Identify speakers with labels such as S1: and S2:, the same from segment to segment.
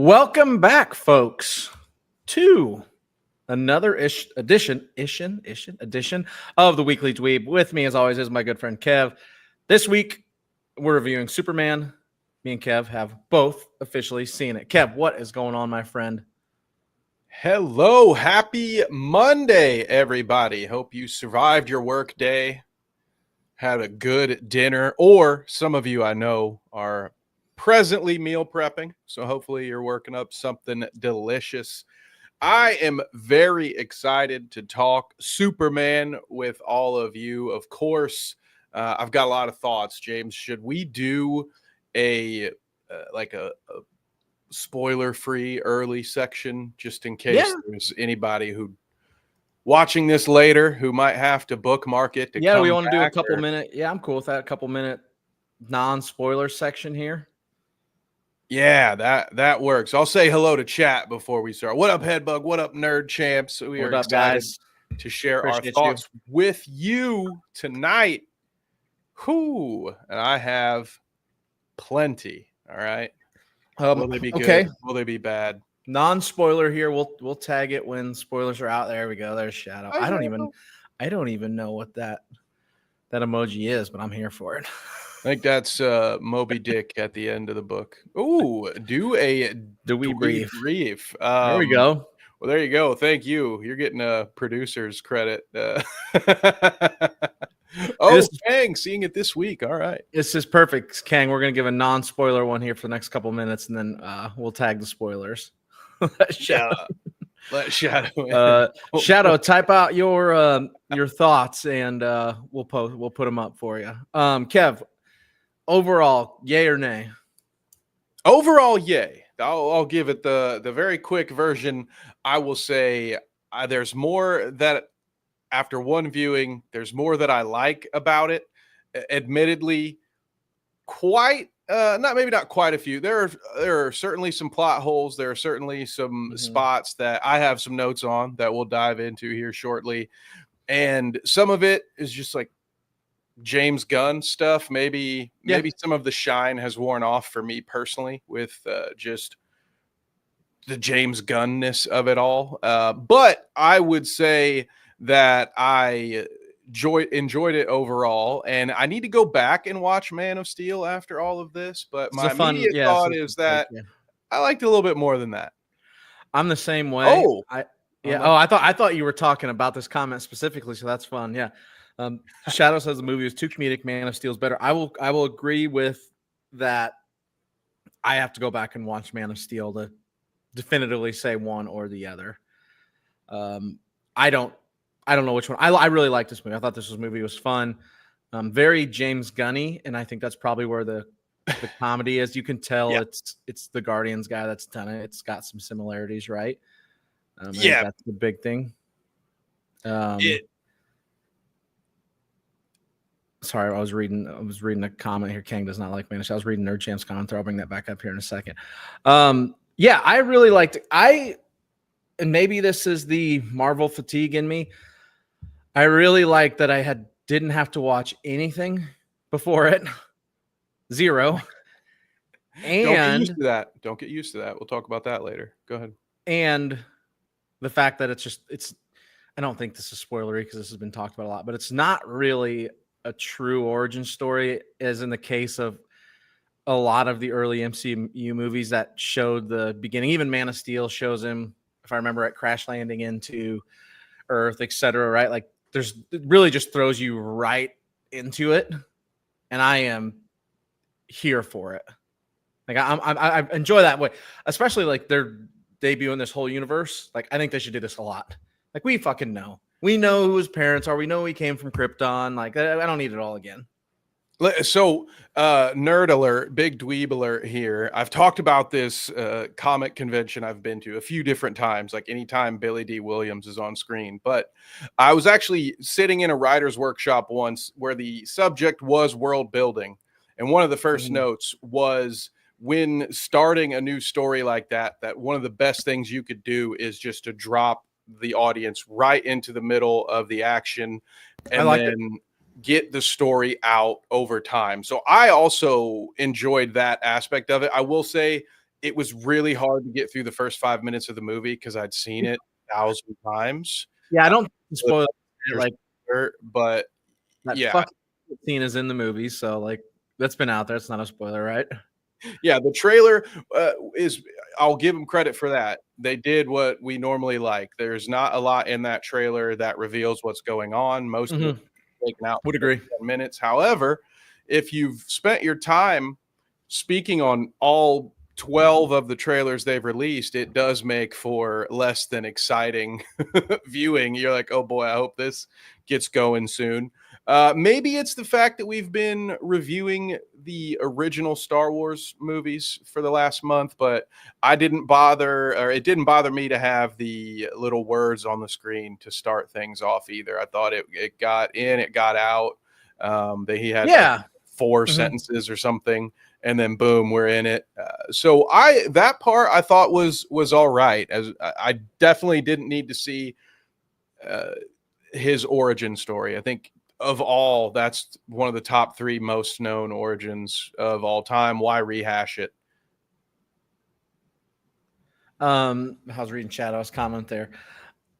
S1: Welcome back, folks, to another edition of the Weekly Dweeb. With me, as always, is my good friend Kev. This week, we're reviewing Superman. Me and Kev have both officially seen it. Kev, what is going on, my friend?
S2: Hello, happy Monday, everybody. Hope you survived your work day, had a good dinner, or some of you I know are presently meal prepping, so hopefully you're working up something delicious. I am very excited to talk Superman with all of you. Of course, I've got a lot of thoughts. James, should we do a spoiler-free early section just in case there's anybody who watching this later who might have to bookmark it?
S1: We want to do a couple minute. Yeah, I'm cool with that. A couple minute non-spoiler section here.
S2: Yeah, that works. I'll say hello to chat before we start. What up, Headbug? What up, Nerd Champs? We are excited
S1: guys?
S2: To share our thoughts with you tonight. And I have plenty. All right. Will they be good?
S1: Okay.
S2: Will they be bad?
S1: Non-spoiler here. We'll tag it when spoilers are out. There we go. There's Shadow. I don't even know what that emoji is, but I'm here for it.
S2: I think that's Moby Dick at the end of the book. Ooh, do a
S1: dDweeb
S2: brief.
S1: There we go.
S2: Well, there you go. Thank you. You're getting a producer's credit. Kang, seeing it this week. All right.
S1: This is perfect, Kang. We're going to give a non-spoiler one here for the next couple minutes, and then we'll tag the spoilers.
S2: Let Shadow in.
S1: Shadow, type out your thoughts, and we'll put them up for you. Kev, overall, yay or nay?
S2: Overall, yay. I'll give it the very quick version. I will say there's more that after one viewing, there's more that I like about it. Admittedly, not quite a few. There are certainly some plot holes. There are certainly some spots that I have some notes on that we'll dive into here shortly. And some of it is just like James Gunn stuff. Maybe some of the shine has worn off for me personally with just the James Gunn-ness of it all. But I would say that I enjoyed it overall, and I need to go back and watch Man of Steel after all of this. But my immediate thought is that I liked it a little bit more than that.
S1: I'm the same way. I thought you were talking about this comment specifically, so that's fun. Yeah. Shadow says the movie was too comedic. Man of Steel is better. I will agree with that. I have to go back and watch Man of Steel to definitively say one or the other. I don't know which one. I really liked this movie. I thought this movie was fun. Very James Gunny, and I think that's probably where the comedy is. You can tell it's the Guardians guy that's done it. It's got some similarities, right? That's the big thing. Sorry, I was reading a comment here. Kang does not like Man of Steel. I was reading Nerd Champ's comment. I'll bring that back up here in a second. I really liked it. And maybe this is the Marvel fatigue in me. I really like that I didn't have to watch anything before it. Zero. And
S2: Don't get used to that. We'll talk about that later. Go ahead.
S1: And the fact that it's I don't think this is spoilery because this has been talked about a lot, but it's not really a true origin story, as in the case of a lot of the early MCU movies that showed the beginning. Even Man of Steel shows him, if I remember it, crash landing into Earth, etc. Right? Like it really just throws you right into it, and I am here for it. Like I enjoy that way, especially like they're debuting this whole universe. Like I think they should do this a lot. Like we fucking know. We know who his parents are. We know he came from Krypton. Like I don't need it all again.
S2: So, nerd alert, big dweeb alert here. I've talked about this comic convention I've been to a few different times, like anytime Billy D. Williams is on screen. But I was actually sitting in a writer's workshop once where the subject was world building. And one of the first notes was, when starting a new story like that, that one of the best things you could do is just to drop the audience right into the middle of the action,
S1: I
S2: and
S1: like it.
S2: then get the story out over time. So I also enjoyed that aspect of it. I will say it was really hard to get through the first 5 minutes of the movie because I'd seen it 1,000 times.
S1: Yeah, I don't spoil it, like
S2: But
S1: that
S2: yeah,
S1: fucking scene is in the movie, so like that's been out there. It's not a spoiler, right?
S2: yeah, the trailer is, I'll give them credit for that. They did what we normally like. There's not a lot in that trailer that reveals what's going on. Most of it taken out
S1: Would
S2: in
S1: agree.
S2: 10 minutes. However, if you've spent your time speaking on all 12 of the trailers they've released, it does make for less than exciting viewing. You're like, oh boy, I hope this gets going soon. Maybe it's the fact that we've been reviewing the original Star Wars movies for the last month, but I didn't bother, or it didn't bother me to have the little words on the screen to start things off either. I thought it got in, it got out. That he had like
S1: Yeah.
S2: 4 sentences or something, and then boom, we're in it. So that part I thought was all right. As I definitely didn't need to see his origin story. I think of all, that's one of the top 3 most known origins of all time. Why rehash it?
S1: I was reading chat. I was comment there.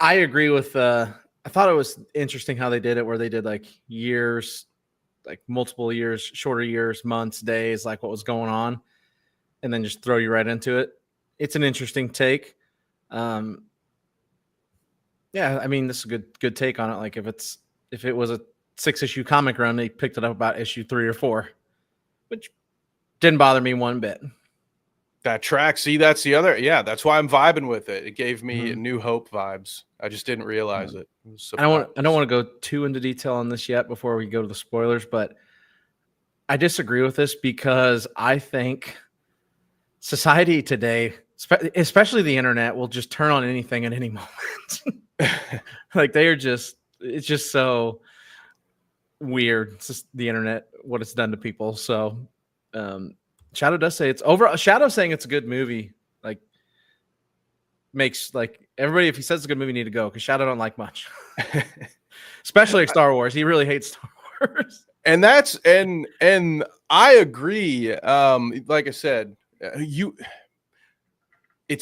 S1: I agree with. I thought it was interesting how they did it, where they did like years, like multiple years, shorter years, months, days, like what was going on, and then just throw you right into it. It's an interesting take. Yeah, I mean, this is a good take on it. Like if it was a 6-issue comic run, they picked it up about issue 3 or 4, which didn't bother me one bit.
S2: That track, see, that's the other. Yeah, that's why I'm vibing with it. It gave me New Hope vibes. I just didn't realize it.
S1: I don't want to go too into detail on this yet before we go to the spoilers, but I disagree with this because I think society today, especially the internet, will just turn on anything at any moment. Like it's just so weird. It's just the internet, what it's done to people. So Shadow does say it's over. Shadow saying it's a good movie, like makes like everybody, if he says it's a good movie, need to go, because Shadow don't like much. Especially like Star Wars. He really hates Star Wars.
S2: And that's and I agree. Like I said,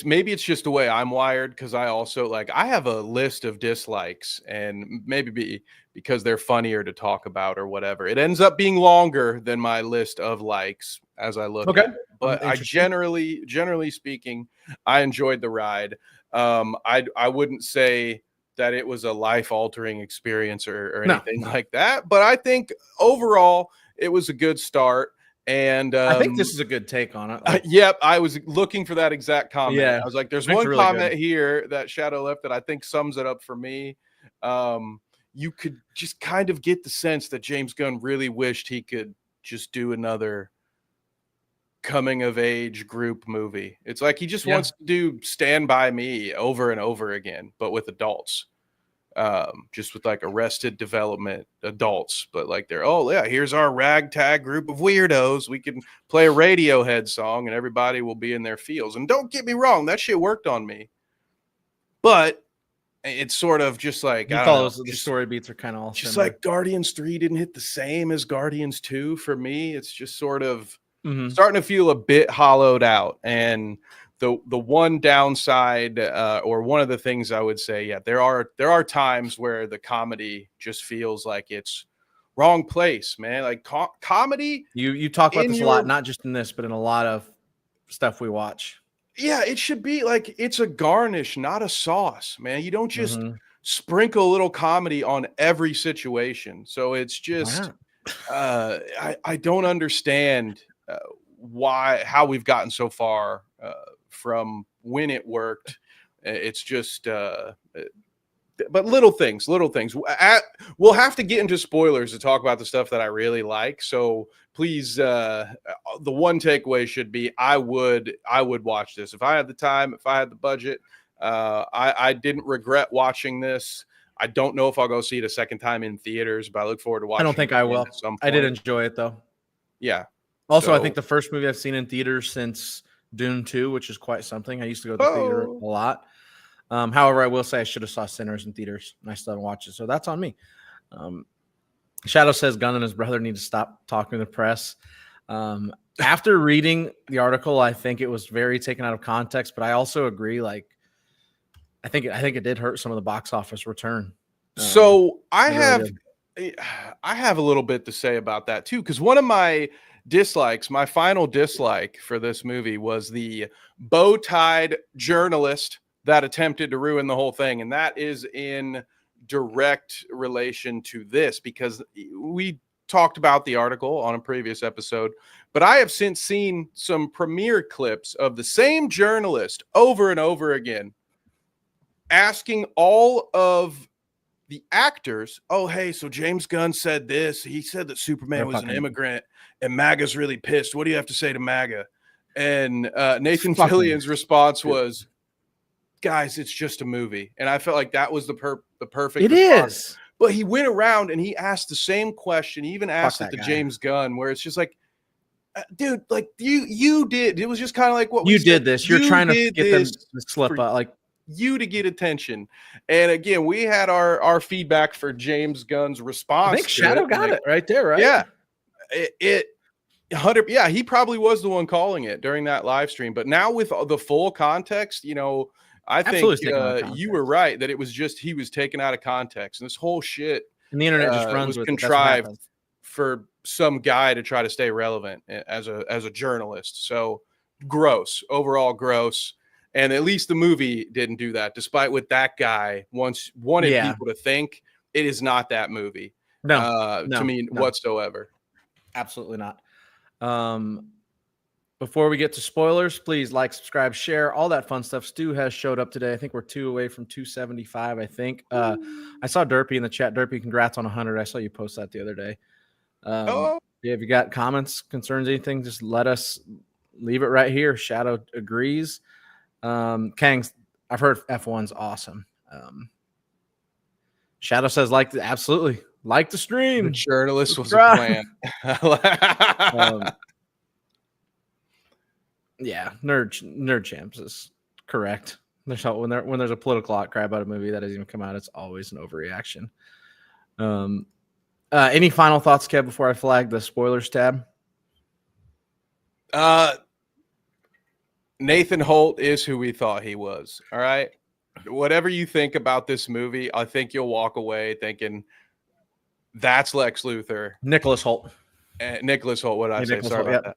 S2: maybe it's just the way I'm wired, because I also, like, I have a list of dislikes, and maybe because they're funnier to talk about or whatever, it ends up being longer than my list of likes as I look at it. But I generally speaking, I enjoyed the ride. I wouldn't say that it was a life-altering experience or anything like that, but I think overall it was a good start. And
S1: I think this is a good take on it. Like,
S2: yep, I was looking for that exact comment.
S1: Yeah,
S2: I was like, there's one really comment here that Shadow left that I think sums it up for me. You could just kind of get the sense that James Gunn really wished he could just do another coming of age group movie. It's like he just wants to do Stand By Me over and over again, but with adults. Just with like Arrested Development adults, but like they're, oh yeah, here's our ragtag group of weirdos. We can play a Radiohead song and everybody will be in their feels. And don't get me wrong, that shit worked on me. But it's sort of just like,
S1: I don't know, the story beats are kind of all
S2: just
S1: similar.
S2: like Guardians 3 didn't hit the same as Guardians 2 for me. It's just sort of starting to feel a bit hollowed out. And the one downside, or one of the things I would say, yeah, there are times where the comedy just feels like it's wrong place, man. Like comedy.
S1: You talk about this a lot, not just in this, but in a lot of stuff we watch.
S2: Yeah, it should be like it's a garnish, not a sauce, man. You don't just sprinkle a little comedy on every situation. So it's just, I don't understand how we've gotten so far from when it worked. It's just but little things. We'll have to get into spoilers to talk about the stuff that I really like. So please, the one takeaway should be I would watch this if I had the time, if I had the budget. I didn't regret watching this. I don't know if I'll go see it a second time in theaters, but I look forward to watching.
S1: I don't think I will.
S2: At some point.
S1: I did enjoy it though.
S2: Yeah.
S1: Also, I think the first movie I've seen in theaters since Dune 2, which is quite something. I used to go to the theater a lot. However, I will say I should have saw Sinners in theaters, and I still haven't watched it, so that's on me. Shadow says Gunn and his brother need to stop talking to the press. After reading the article, I think it was very taken out of context, but I also agree. Like, I think it did hurt some of the box office return.
S2: So I have a little bit to say about that too, because one of my dislikes, my final dislike for this movie was the bow-tied journalist that attempted to ruin the whole thing. And that is in direct relation to this, because we talked about the article on a previous episode, but I have since seen some premiere clips of the same journalist over and over again asking all of the actors, oh, hey, so James Gunn said this. He said that Superman was an immigrant and MAGA's really pissed. What do you have to say to MAGA? And Nathan Fillion's response was, guys, it's just a movie. And I felt like that was the perfect response.
S1: Is.
S2: But he went around and he asked the same question. He even asked it to James Gunn, where it's just like, dude, like you did. It was just kind of like what
S1: you did this. You're trying to get them to slip up, like
S2: you to get attention. And again, we had our feedback for James Gunn's response.
S1: I think Shadow got it right there, right?
S2: Yeah. It 100. Yeah, he probably was the one calling it during that live stream. But now with the full context, you know, I think you were right that it was just he was taken out of context, and this whole shit
S1: and the internet just runs
S2: was
S1: with
S2: contrived for some guy to try to stay relevant as a journalist. So gross, overall gross. And at least the movie didn't do that, despite what that guy once wanted people to think. It is not that movie. To me whatsoever.
S1: Absolutely not. Before we get to spoilers, please like, subscribe, share, all that fun stuff. Stu has showed up today. I think we're 2 away from 275, I think. I saw Derpy in the chat. Derpy, congrats on 100. I saw you post that the other day. Yeah, if you got comments, concerns, anything, just let us leave it right here. Shadow agrees. Kangs, I've heard F1's awesome. Shadow says absolutely like the stream.
S2: The journalist was a plan.
S1: Yeah, nerd champs is correct. When there's a political outcry about a movie that hasn't even come out, it's always an overreaction. Any final thoughts, Kev, before I flag the spoilers tab?
S2: Nathan Holt is who we thought he was. All right. Whatever you think about this movie, I think you'll walk away thinking that's Lex Luthor.
S1: Nicholas Holt.
S2: Nicholas Holt. What did I say? Sorry about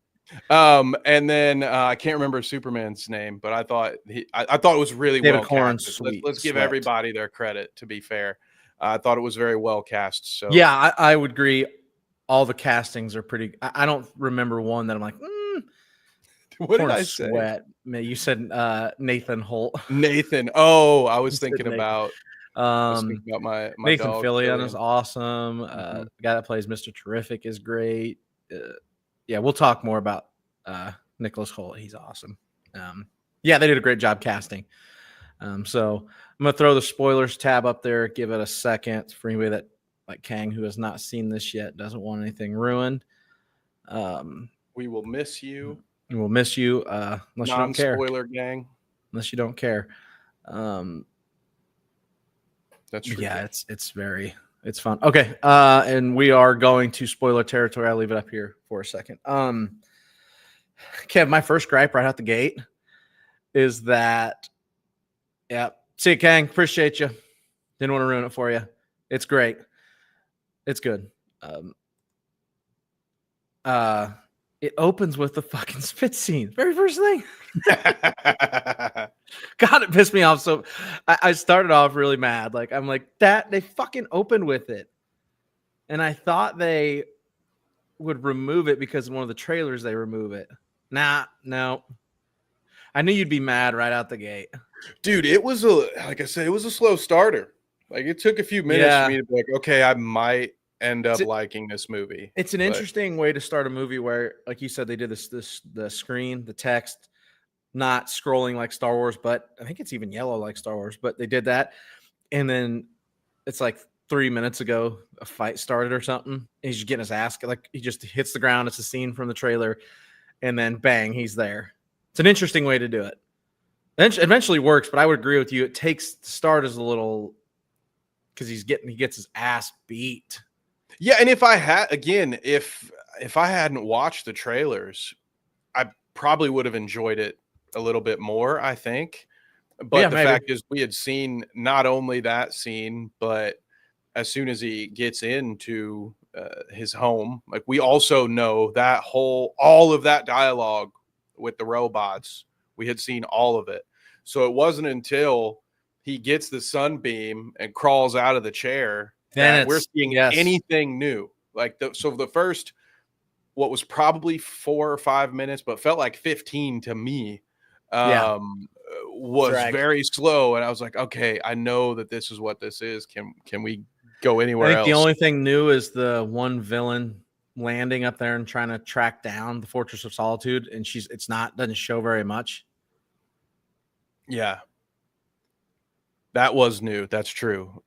S2: that. And then I can't remember Superman's name, but I thought I thought it was really well cast. Let's give everybody their credit, to be fair. I thought it was very well cast. So
S1: yeah, I would agree. All the castings are pretty. I don't remember one that I'm like,
S2: what did I say?
S1: Sweat. You said Nathan Holt.
S2: Nathan. Oh, I was thinking about. My
S1: Nathan
S2: dog,
S1: Fillion is awesome. The guy that plays Mr. Terrific is great. Yeah, we'll talk more about Nicholas Holt. He's awesome. Yeah, they did a great job casting. So I'm gonna throw the spoilers tab up there. Give it a second for anybody that, like Kang, who has not seen this yet, doesn't want anything ruined.
S2: We will miss you.
S1: We will miss you unless you don't care.
S2: Non-spoiler gang.
S1: Unless you don't care.
S2: That's true.
S1: Yeah, it's fun. Okay, and we are going to spoiler territory. I'll leave it up here for a second. Kev, my first gripe right out the gate is that, yeah, see you, Kang. Appreciate you. Didn't want to ruin it for you. It's great. It's good. It opens with the fucking spit scene. Very first thing. God, it pissed me off. So I started off really mad. Like, I'm like, that they fucking opened with it. And I thought they would remove it because in one of the trailers they remove it. Nah, no. I knew you'd be mad right out the gate.
S2: Dude, it was like I said, it was a slow starter. Like, it took a few minutes for
S1: Yeah.
S2: me to be like, okay, I might end up liking this movie.
S1: It's an
S2: But
S1: interesting way to start a movie where, like you said, they did the screen, the text, not scrolling like Star Wars, but I think it's even yellow like Star Wars, but they did that. And then it's like 3 minutes ago, a fight started or something. He's just getting his ass, like he just hits the ground. It's a scene from the trailer, and then bang, he's there. It's an interesting way to do it. Eventually works, but I would agree with you. It takes the start as a little because he gets his ass beat.
S2: yeah, and if I had again, if I hadn't watched the trailers, I probably would have enjoyed it a little bit more, I think.
S1: Yeah,
S2: But the
S1: maybe.
S2: fact is we had seen not only that scene, but as soon as he gets into his home, like we also know that all of that dialogue with the robots, we had seen all of it. So it wasn't until he gets the sunbeam and crawls out of the chair
S1: Then
S2: that we're
S1: it's
S2: seeing
S1: yes,
S2: anything new. Like so the first, what was probably 4 or 5 minutes, but felt like 15 to me,
S1: yeah,
S2: was
S1: dragged.
S2: very slow. And I was like, okay, I know that this is what this is. Can we go
S1: I
S2: anywhere
S1: think the
S2: else?
S1: only thing new is the one villain landing up there and trying to track down the Fortress of Solitude, and doesn't show very much.
S2: Yeah, that was new. That's true.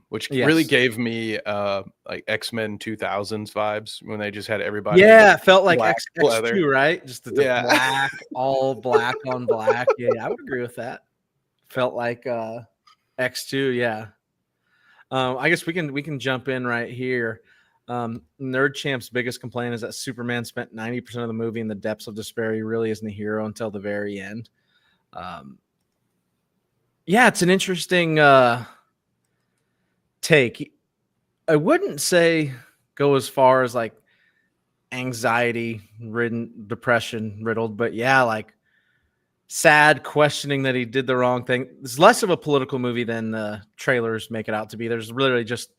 S2: Which really
S1: Yes.
S2: gave me like X-Men 2000s vibes when they just had everybody in the
S1: Yeah, it felt like
S2: black leather.
S1: X2, right? Just the
S2: Yeah.
S1: black, all black on black. Yeah, I would agree with that. Felt like X2, yeah. I guess we can jump in right here. Nerd Champ's biggest complaint is that Superman spent 90% of the movie in the depths of despair. He really isn't a hero until the very end. Um, yeah, it's an interesting take. I wouldn't say go as far as like anxiety ridden, depression riddled, but yeah, like sad, questioning that he did the wrong thing. It's less of a political movie than the trailers make it out to be. There's literally just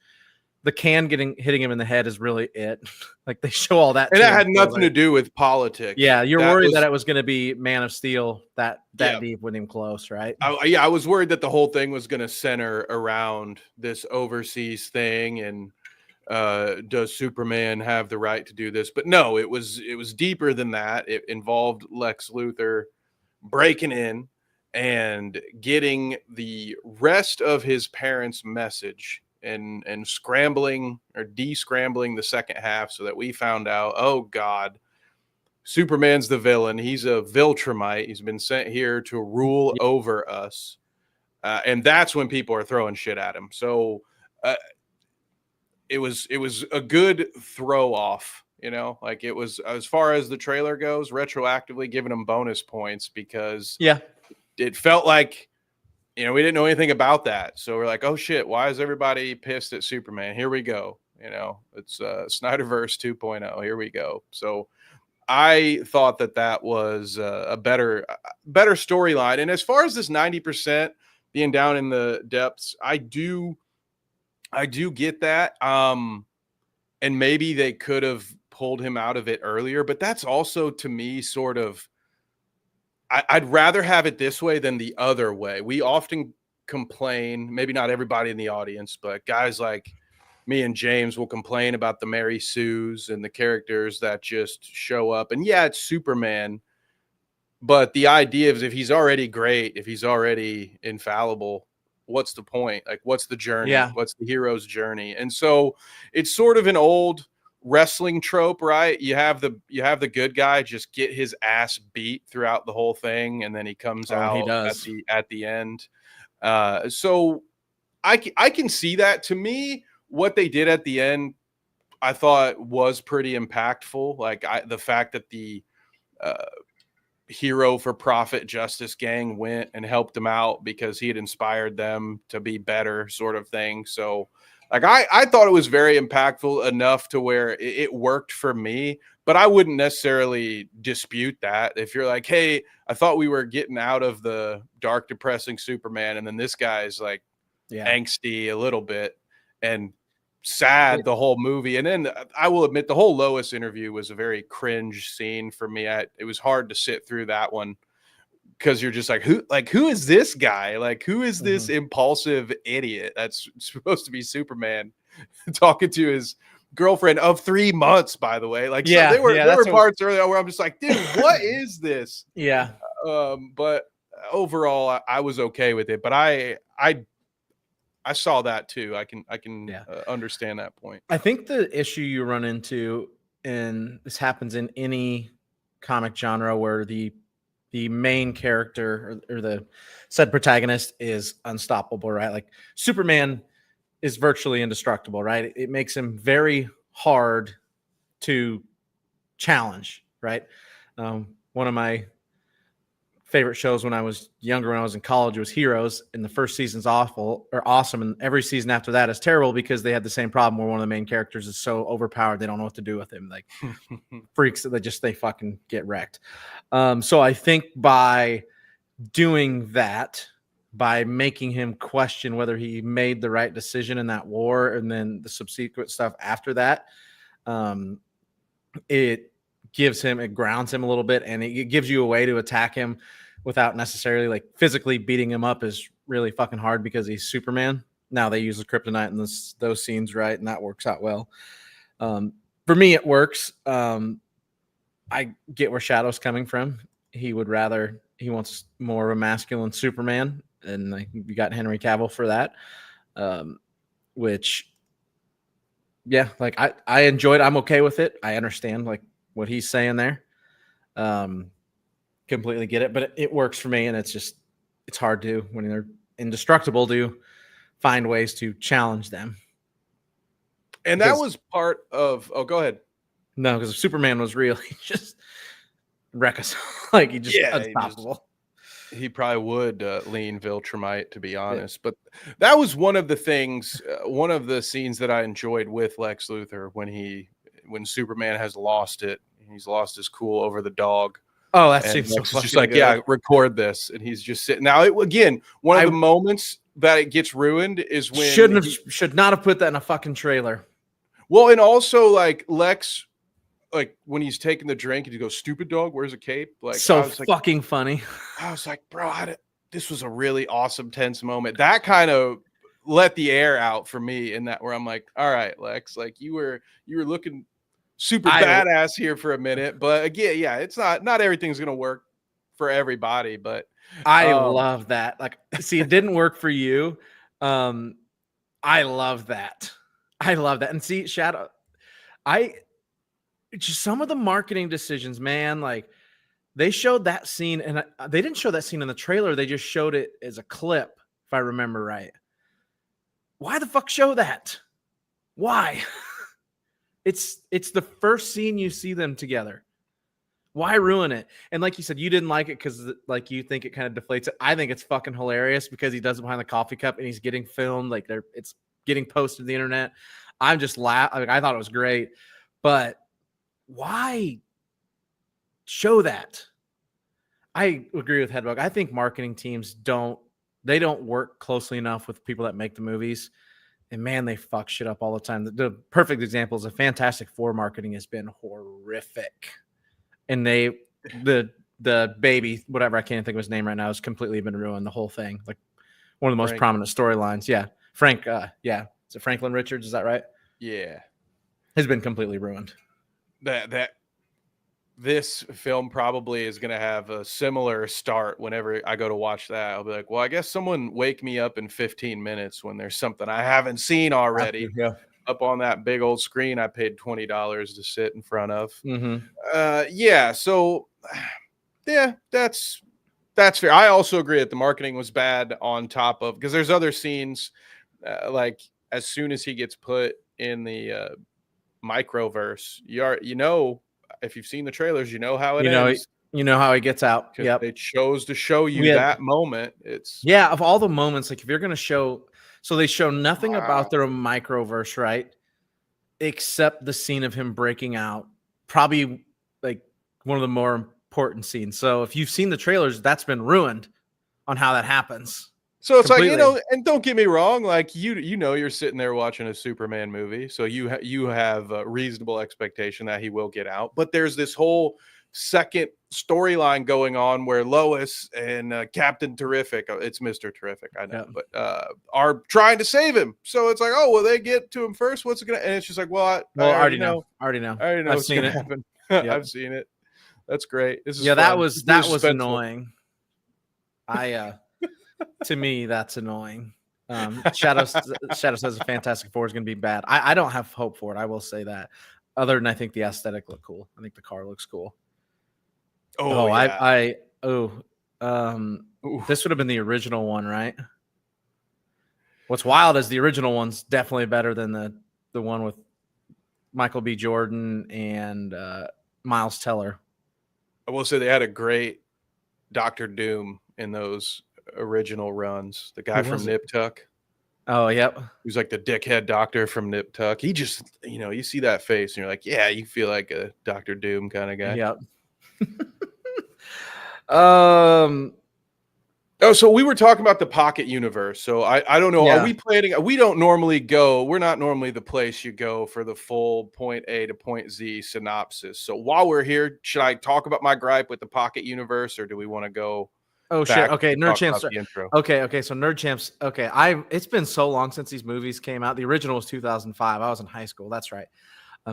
S1: the can hitting him in the head is really it. Like they show all that
S2: And
S1: too
S2: that
S1: in
S2: had
S1: the
S2: nothing
S1: trailer.
S2: to do with politics.
S1: Yeah, you're
S2: That
S1: worried that
S2: was
S1: it was going to be Man of Steel that
S2: yeah.
S1: deep with him close, right?
S2: Yeah, I was worried that the whole thing was going to center around this overseas thing and does Superman have the right to do this? But no, it was deeper than that. It involved Lex Luthor breaking in and getting the rest of his parents' message and scrambling or de-scrambling the second half so that we found out, oh God, Superman's the villain. He's a Viltrumite. He's been sent here to rule
S1: Yeah.
S2: over us. And that's when people are throwing shit at him. So it was a good throw off, like it was, as far as the trailer goes, retroactively giving him bonus points because
S1: Yeah.
S2: it felt like, we didn't know anything about that. So we're like, oh shit, why is everybody pissed at Superman? Here we go. It's Snyderverse 2.0. Here we go. So I thought that was a better storyline. And as far as this 90% being down in the depths, I do get that. And maybe they could have pulled him out of it earlier, but that's also to me sort of, I'd rather have it this way than the other way. We often complain, maybe not everybody in the audience, but guys like me and James will complain about the Mary Sues and the characters that just show up. And yeah, it's Superman, but the idea is if he's already great, if he's already infallible, what's the point? Like, what's the journey?
S1: Yeah.
S2: What's the hero's journey? And so it's sort of an old wrestling trope, right? You have the good guy just get his ass beat throughout the whole thing, and then he comes
S1: Oh, he
S2: out
S1: does.
S2: at the end. So I can see that. To me, what they did at the end, I thought was pretty impactful. Like the fact that the uh, hero for profit justice gang went and helped him out because he had inspired them to be better, sort of thing. So like I thought it was very impactful enough to where it worked for me, but I wouldn't necessarily dispute that. If you're like, hey, I thought we were getting out of the dark, depressing Superman, and then this guy's like
S1: Yeah.
S2: angsty a little bit and sad the whole movie. And then I will admit the whole Lois interview was a very cringe scene for me. It was hard to sit through that one because you're just like, who is this guy? Like, who is this impulsive idiot that's supposed to be Superman talking to his girlfriend of 3 months, by the way? Like, so there were parts earlier where I'm just like, dude, what is this?
S1: Yeah.
S2: But overall, I was okay with it. But I saw that too. I can understand that point.
S1: I think the issue you run into, and this happens in any comic genre where the main character or the said protagonist is unstoppable, right? Like Superman is virtually indestructible, right? It makes him very hard to challenge, right? One of my favorite shows when I was younger, when I was in college, was Heroes, and the first season's awesome, and every season after that is terrible because they had the same problem where one of the main characters is so overpowered they don't know what to do with him, like freaks that they fucking get wrecked. So I think by doing that, by making him question whether he made the right decision in that war, and then the subsequent stuff after that, it grounds him a little bit, and it gives you a way to attack him without necessarily like physically beating him up is really fucking hard because he's Superman. Now they use the kryptonite in those scenes, right? And that works out well. For me, it works. I get where Shadow's coming from. He wants more of a masculine Superman, and like, you got Henry Cavill for that. Which, yeah, like I enjoyed. I'm okay with it. I understand like what he's saying there. Completely get it, but it works for me, and it's hard to, when they're indestructible, to find ways to challenge them.
S2: And that was part of, go ahead.
S1: No, because if Superman was real, he just wreck us. Like he just unstoppable.
S2: He probably would lean Viltrumite, to be honest. Yeah. But that was one of the things, one of the scenes that I enjoyed with Lex Luthor when Superman has lost it. He's lost his cool over the dog.
S1: Oh, that seems so
S2: just like, good. Yeah, record this. And he's just sitting. Now, one of the moments that it gets ruined is when
S1: should not have put that in a fucking trailer.
S2: Well, and also like Lex, like when he's taking the drink and he goes, "Stupid dog, where's a cape?" Like,
S1: so fucking funny.
S2: I was like, bro, this was a really awesome, tense moment. That kind of let the air out for me in that, where I'm like, all right, Lex, like you were looking super badass here for a minute, but again, yeah, it's not everything's gonna work for everybody, but
S1: I love that. Like, see, it didn't work for you. I love that. And see, Shadow, just some of the marketing decisions, man, like they showed that scene, and they didn't show that scene in the trailer. They just showed it as a clip, if I remember right. Why the fuck show that? Why? It's the first scene you see them together. Why ruin it? And like you said, you didn't like it because like you think it kind of deflates it. I think it's fucking hilarious because he does it behind the coffee cup and he's getting filmed. Like it's getting posted to the internet. I'm just laughing. I thought it was great, but why show that? I agree with Headbug. I think marketing teams don't work closely enough with people that make the movies. And man, they fuck shit up all the time. The perfect example is the Fantastic Four marketing has been horrific. And the baby, whatever, I can't think of his name right now, has completely been ruined. The whole thing, like one of the most prominent storylines. Yeah, Frank. Yeah, is it Franklin Richards? Is that right?
S2: Yeah,
S1: has been completely ruined.
S2: This film probably is going to have a similar start whenever I go to watch that. I'll be like, well, I guess someone wake me up in 15 minutes when there's something I haven't seen already.
S1: Yeah.
S2: Up on that big old screen I paid $20 to sit in front of.
S1: Mm-hmm.
S2: Yeah, so yeah, that's fair. I also agree that the marketing was bad, on top of, because there's other scenes like as soon as he gets put in the microverse, if you've seen the trailers, you know how it ends.
S1: You know how he gets out.
S2: Yep. It chose to show you that moment.
S1: Of all the moments, like if you're going to show, so they show nothing about their microverse, right? Except the scene of him breaking out. Probably like one of the more important scenes. So if you've seen the trailers, that's been ruined on how that happens.
S2: So it's completely. Like, and don't get me wrong, like you're sitting there watching a Superman movie, so you have a reasonable expectation that he will get out. But there's this whole second storyline going on where Lois and Captain Terrific, it's Mr. Terrific, I know, but are trying to save him. So it's like, oh, well, they get to him first. What's it gonna? And it's just like, well, I already know.
S1: I already know
S2: what's gonna happen. I've seen it. That's great. This is fun.
S1: that was annoying. To me, that's annoying. Shadow says Fantastic Four is going to be bad. I don't have hope for it. I will say that. Other than I think the aesthetic look cool. I think the car looks cool.
S2: Oh, yeah.
S1: This would have been the original one, right? What's wild is the original one's definitely better than the one with Michael B. Jordan and Miles Teller.
S2: I will say they had a great Dr. Doom in those original runs. The guy from Nip Tuck.
S1: Oh, yep.
S2: Who's like the dickhead doctor from Nip Tuck. He just, you see that face and you're like, yeah, you feel like a Dr. Doom kind of guy.
S1: Yep.
S2: So we were talking about the Pocket Universe. So I don't know. Yeah. Are we planning? We don't normally go. We're not normally the place you go for the full point A to point Z synopsis. So while we're here, should I talk about my gripe with the Pocket Universe, or do we want to go?
S1: Oh shit! Okay, Nerd Champs. Okay. So Nerd Champs. Okay, it's been so long since these movies came out. The original was 2005. I was in high school. That's right.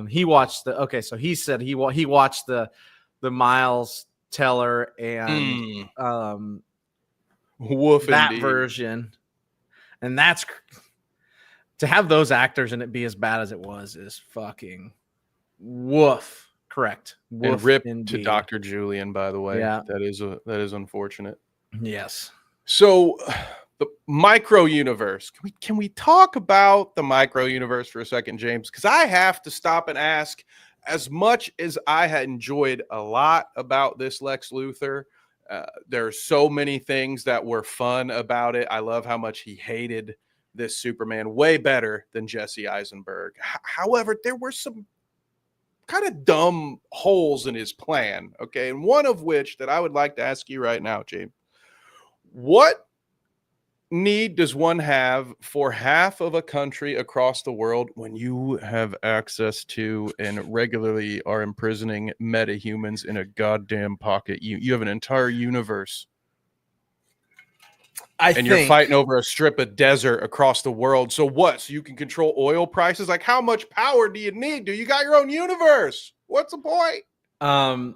S1: He watched the. Okay, so he said he watched the Miles Teller and
S2: woof
S1: that
S2: indeed.
S1: version, and that's to have those actors and it be as bad as it was is fucking woof. Correct.
S2: Woof and rip indeed. To Dr. Julian, by the way.
S1: Yeah,
S2: that is unfortunate.
S1: Yes.
S2: So the micro universe. Can we talk about the micro universe for a second, James? Because I have to stop and ask. As much as I had enjoyed a lot about this Lex Luthor, there are so many things that were fun about it. I love how much he hated this Superman way better than Jesse Eisenberg. However, there were some kind of dumb holes in his plan. Okay. And one of which that I would like to ask you right now, James, what need does one have for half of a country across the world when you have access to and regularly are imprisoning metahumans in a goddamn pocket? You have an entire universe. You're fighting over a strip of desert across the world. So what? So you can control oil prices? Like, how much power do you need? You got your own universe. What's the point?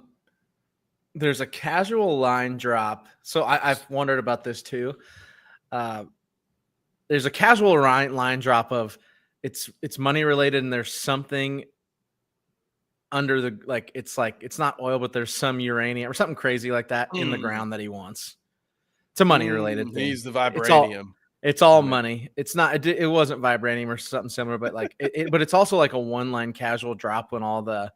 S1: There's a casual line drop. So I've wondered about this too. There's a casual line drop of it's money related, and there's something under the it's not oil, but there's some uranium or something crazy like that in the ground that he wants. It's a money related thing.
S2: He's the vibranium.
S1: It's all money. It's not. It wasn't vibranium or something similar, but but it's also like a one line casual drop when all the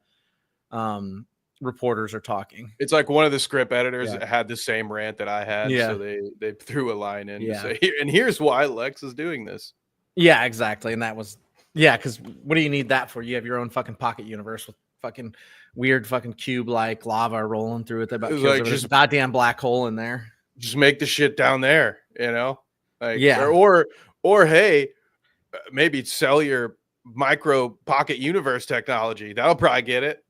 S1: reporters are talking.
S2: It's like one of the script editors had the same rant that I had. So they threw a line in to say, and here's why Lex is doing this.
S1: Yeah, exactly. And that was, because what do you need that for? You have your own fucking pocket universe with fucking weird fucking cube like lava rolling through it. There's just a goddamn black hole in there.
S2: Just make the shit down there, or hey, maybe sell your micro pocket universe technology. That'll probably get it.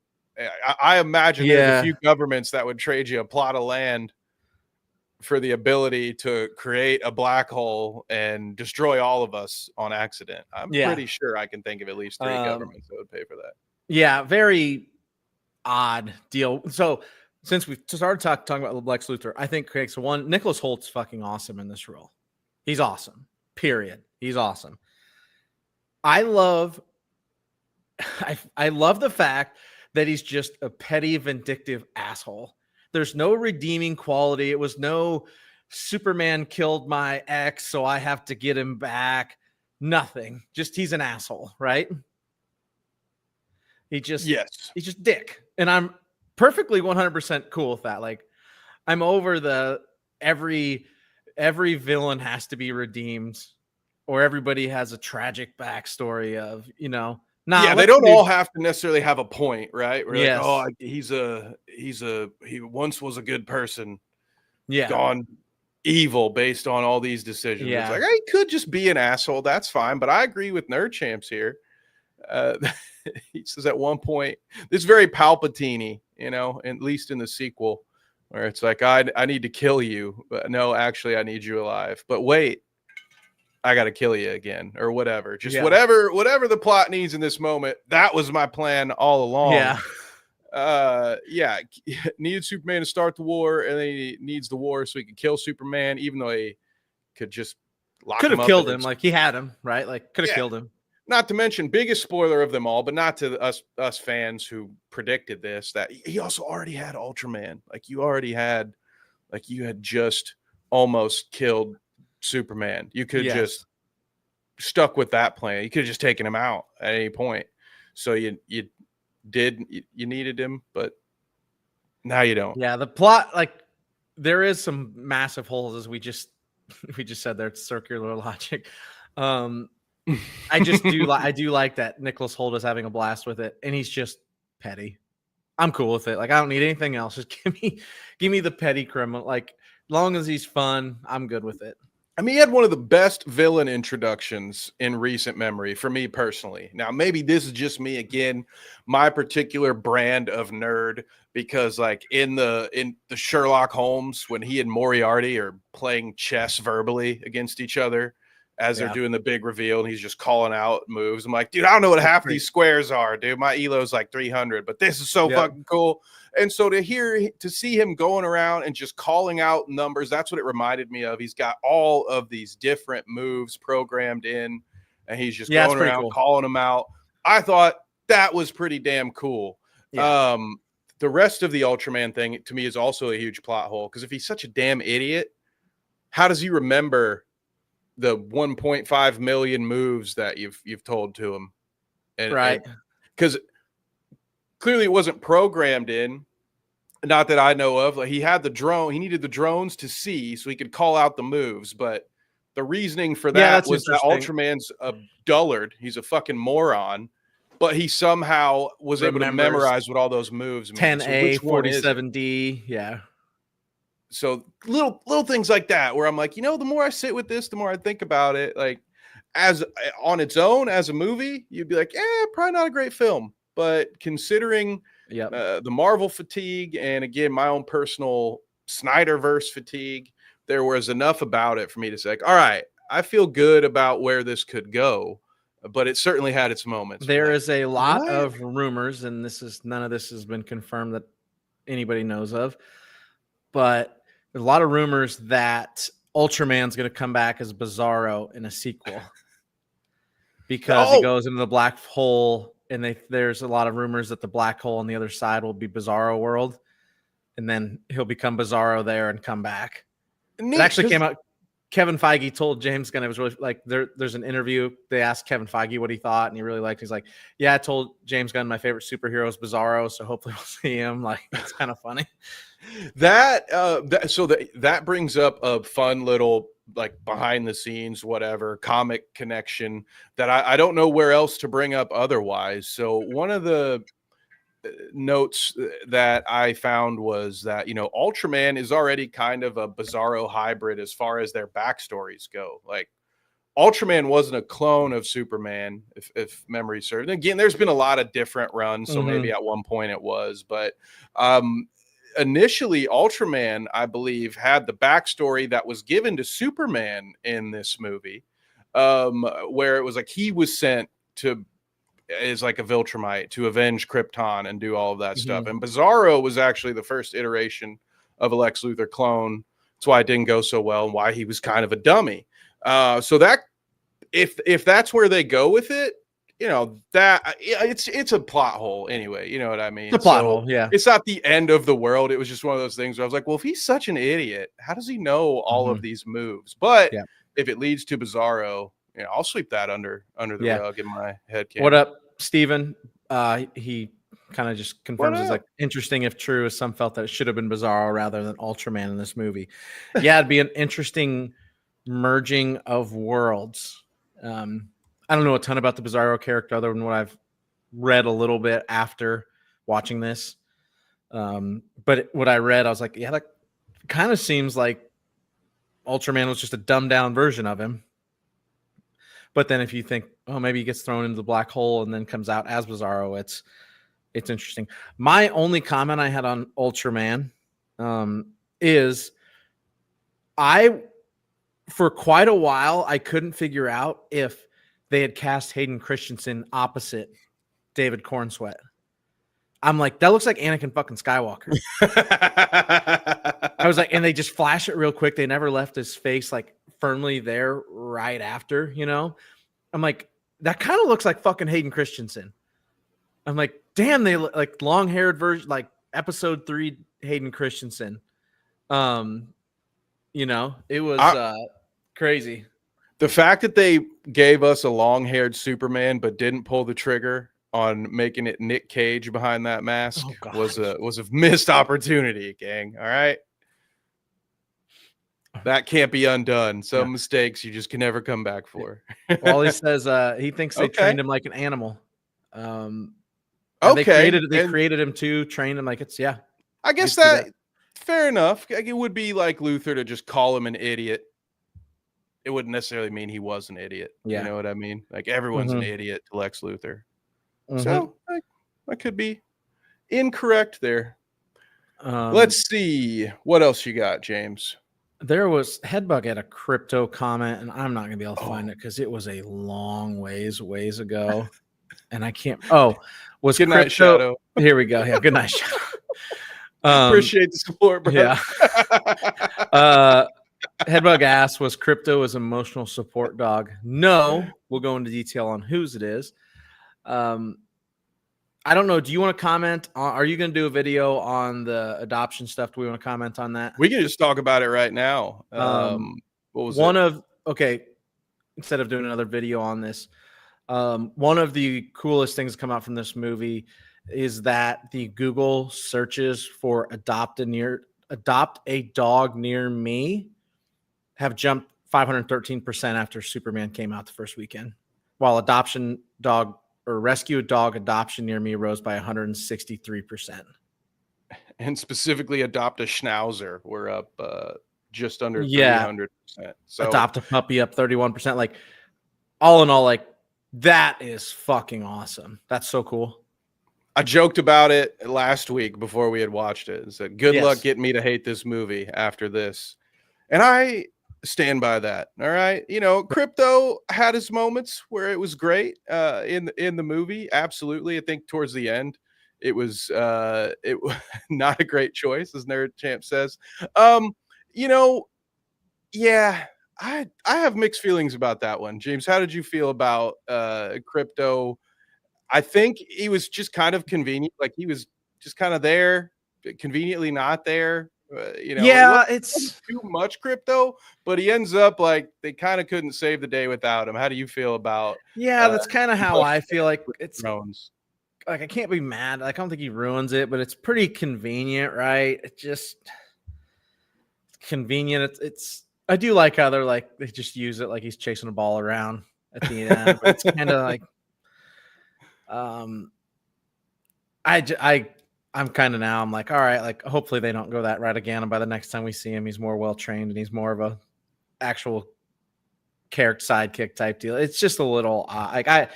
S2: I imagine there's a few governments that would trade you a plot of land for the ability to create a black hole and destroy all of us on accident. I'm pretty sure I can think of at least 3 governments that would pay for that.
S1: Yeah, very odd deal. So since we started talking about Lex Luthor, I think so one, Nicholas Holt's fucking awesome in this role. He's awesome. Period. He's awesome. I love the fact that he's just a petty, vindictive asshole. There's no redeeming quality. It was no Superman killed my ex, so I have to get him back. Nothing. Just he's an asshole, right? He's just dick. And I'm perfectly 100% cool with that. Like, I'm over every villain has to be redeemed, or everybody has a tragic backstory of,
S2: they don't all have to necessarily have a point, right? Like, he once was a good person, gone evil based on all these decisions. It's like, he could just be an asshole. That's fine. But I agree with Nerd Champs here. He says at one point, this is very Palpatine-y. you know, at least in the sequel, where it's like, I need to kill you, but no, actually, I need you alive. But wait, I got to kill you again, or whatever. Just whatever the plot needs in this moment. That was my plan all along. Yeah, needed Superman to start the war, and then he needs the war so he could kill Superman, even though he could just
S1: could have
S2: up
S1: killed him. Like, he had him, right? Like, could have killed him.
S2: Not to mention, biggest spoiler of them all, but not to us fans who predicted this, that he also already had Ultraman. Like, you had just almost killed Superman. You could have just stuck with that plan. You could have just taken him out at any point. So you needed him, but now you don't.
S1: Yeah, the plot, like, there is some massive holes, as we just said there. It's circular logic. I do like that Nicholas Hoult is having a blast with it, and he's just petty. I'm cool with it. Like, I don't need anything else. Just give me the petty criminal. Like, long as he's fun, I'm good with it.
S2: I mean, he had one of the best villain introductions in recent memory for me personally. Now, maybe this is just me again, my particular brand of nerd, because like in the Sherlock Holmes, when he and Moriarty are playing chess verbally against each other as they're doing the big reveal, and he's just calling out moves. I'm like, dude, I don't know what half these squares are, dude. My elo's like 300, but this is so fucking cool. And so to see him going around and just calling out numbers, that's what it reminded me of. He's got all of these different moves programmed in, and he's just going around calling them out. I thought that was pretty damn cool. Yeah. The rest of the Ultraman thing to me is also a huge plot hole, because if he's such a damn idiot, how does he remember the 1.5 million moves that you've told to him? And because clearly it wasn't programmed in, not that I know of. Like, he had the drone, he needed the drones to see so he could call out the moves, but the reasoning for that was that Ultraman's a dullard. He's a fucking moron, but he somehow was able to memorize what all those moves mean.
S1: 10A, 47D, yeah.
S2: So little things like that, where I'm like, you know, the more I sit with this, the more I think about it. Like, as on its own, as a movie, you'd be like, probably not a great film. But considering the Marvel fatigue, and again, my own personal Snyderverse fatigue, there was enough about it for me to say, like, all right, I feel good about where this could go. But it certainly had its moments.
S1: There is a lot of rumors, and none of this has been confirmed that anybody knows of, but there's a lot of rumors that Ultraman's going to come back as Bizarro in a sequel, because he goes into the black hole, and there's a lot of rumors that the black hole on the other side will be Bizarro World, and then he'll become Bizarro there and come back. It actually came out. Kevin Feige told James Gunn, it was really like, there's an interview. They asked Kevin Feige what he thought, and he really liked it. He's like, yeah, I told James Gunn my favorite superhero is Bizarro, so hopefully we'll see him. Like, it's kind of funny.
S2: That brings up a fun little, like, behind the scenes, whatever, comic connection that I don't know where else to bring up otherwise. So one of the notes that I found was that, you know, Ultraman is already kind of a Bizarro hybrid as far as their backstories go. Like, Ultraman wasn't a clone of Superman, if memory serves. And again, there's been a lot of different runs, so maybe at one point it was, but initially Ultraman, I believe, had the backstory that was given to Superman in this movie, where it was like he was sent to is like a Viltrumite to avenge Krypton and do all of that stuff. And Bizarro was actually the first iteration of a Lex Luthor clone. That's why it didn't go so well, and why he was kind of a dummy. So that if that's where they go with it, you know, that it's a plot hole anyway. You know what I mean?
S1: The plot hole, yeah.
S2: It's not the end of the world. It was just one of those things where I was like, well, if he's such an idiot, how does he know all of these moves? But if it leads to Bizarro, you know, I'll sweep that under the rug in my head.
S1: What up, Steven? He kind of just confirms it's like, interesting if true, as some felt that it should have been Bizarro rather than Ultraman in this movie. Yeah, it'd be an interesting merging of worlds. I don't know a ton about the Bizarro character other than what I've read a little bit after watching this. But what I read, I was like, yeah, that kind of seems like Ultraman was just a dumbed down version of him. But then if you think, oh, maybe he gets thrown into the black hole and then comes out as Bizarro, it's It's interesting. My only comment I had on Ultraman is for quite a while, I couldn't figure out if they had cast Hayden Christensen opposite David Cornsweet. I'm like, that looks like Anakin fucking Skywalker. I was like, and they just flash it real quick. They never left his face like firmly there right after, you know? I'm like, that kind of looks like fucking Hayden Christensen. I'm like, damn, they look like long-haired version, like episode 3 Hayden Christensen. You know, it was crazy.
S2: The fact that they gave us a long-haired Superman but didn't pull the trigger on making it Nick Cage behind that mask was a missed opportunity, gang. All right. That can't be undone. Some mistakes you just can never come back for.
S1: Well, he says he thinks they trained him like an animal. They created him too, trained him like it's
S2: I guess that fair enough. It would be like Luthor to just call him an idiot. It wouldn't necessarily mean he was an idiot. Yeah. You know what I mean? Like everyone's an idiot to Lex Luthor. So I could be incorrect there. Let's see. What else you got, James?
S1: There was Headbug had a crypto comment, and I'm not gonna be able to find it because it was a long ways ago, and I can't. Was
S2: Good Night Shadow?
S1: Here we go. Yeah, Good Night Shadow.
S2: Appreciate the support, bro.
S1: Yeah. Headbug asked, was crypto his emotional support dog? No. We'll go into detail on whose it is. I don't know. Do you want to comment on, are you going to do a video on the adoption stuff? Do we want to comment on that?
S2: We can just talk about it right now. What was
S1: instead of doing another video on this, one of the coolest things to come out from this movie is that the Google searches for adopt a dog near me have jumped 513% after Superman came out the first weekend, while adoption dog or rescue a dog adoption near me rose by 163%.
S2: And specifically adopt a Schnauzer, we're up just under 300%. So
S1: adopt a puppy up 31%. Like all in all, like that is fucking awesome. That's so cool.
S2: I joked about it last week before we had watched it. And said, good luck getting me to hate this movie after this. And I stand by that. All right. You know, crypto had his moments where it was great in the movie. Absolutely. I think towards the end, it was not a great choice, as Nerd Champ says. You know, yeah, I have mixed feelings about that one. James, how did you feel about crypto? I think he was just kind of convenient. Like he was just kind of there, conveniently not there. You know,
S1: yeah, it's
S2: too much crypto, but he ends up like they kind of couldn't save the day without him. How do you feel about?
S1: Yeah, that's kind of how I feel. Like it's
S2: drones.
S1: Like I can't be mad. Like, I don't think he ruins it, but it's pretty convenient, right? It just convenient. It's I do like how they're like they just use it like he's chasing a ball around at the end. But it's kind of like I'm kind of now I'm like, all right, like hopefully they don't go that route again. And by the next time we see him, he's more well trained and he's more of a actual character sidekick type deal. It's just a little like I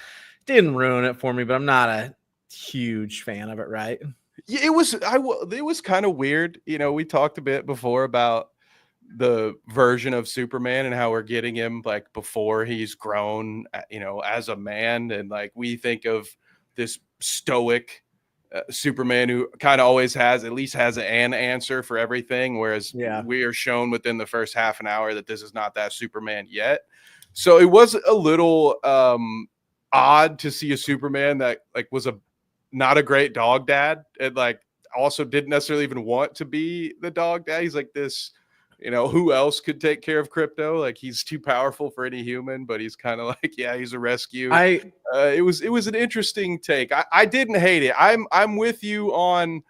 S1: didn't ruin it for me, but I'm not a huge fan of it, right?
S2: Yeah, it was kind of weird. You know, we talked a bit before about the version of Superman and how we're getting him like before he's grown, you know, as a man, and like we think of this stoic Superman who kind of always has an answer for everything, whereas we are shown within the first half an hour that this is not that Superman yet. So it was a little odd to see a Superman that like was not a great dog dad, and like also didn't necessarily even want to be the dog dad. He's like this, you know, who else could take care of crypto? Like he's too powerful for any human, but he's kind of like, yeah, he's a rescue. It was an interesting take. I didn't hate it. I'm with you on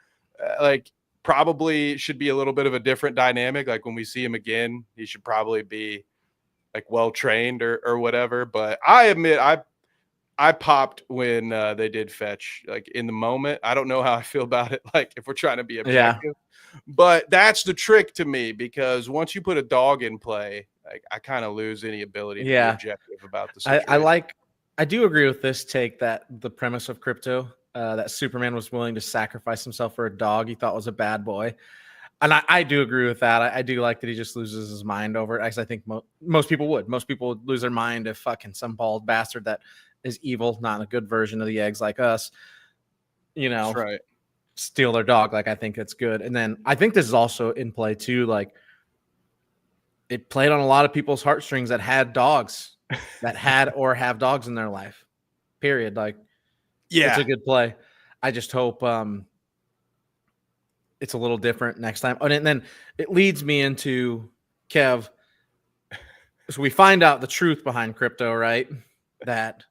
S2: like probably should be a little bit of a different dynamic. Like when we see him again, he should probably be like well trained or whatever. But I admit I popped when they did fetch, like in the moment. I don't know how I feel about it. Like if we're trying to be objective, but that's the trick to me, because once you put a dog in play, like I kind of lose any ability to be objective about the situation.
S1: I do agree with this take that the premise of crypto, that Superman was willing to sacrifice himself for a dog he thought was a bad boy. And I do agree with that. I do like that he just loses his mind over it. As I think most people would. Most people would lose their mind if fucking some bald bastard that is evil, not a good version of the eggs like us,
S2: That's right.
S1: steal their dog. Like, I think it's good. And then I think this is also in play too. Like, it played on a lot of people's heartstrings that had dogs, that had or have dogs in their life. Period. Like,
S2: Yeah,
S1: it's a good play. I just hope it's a little different next time. And then it leads me into Kev. So we find out the truth behind Crypto, right? That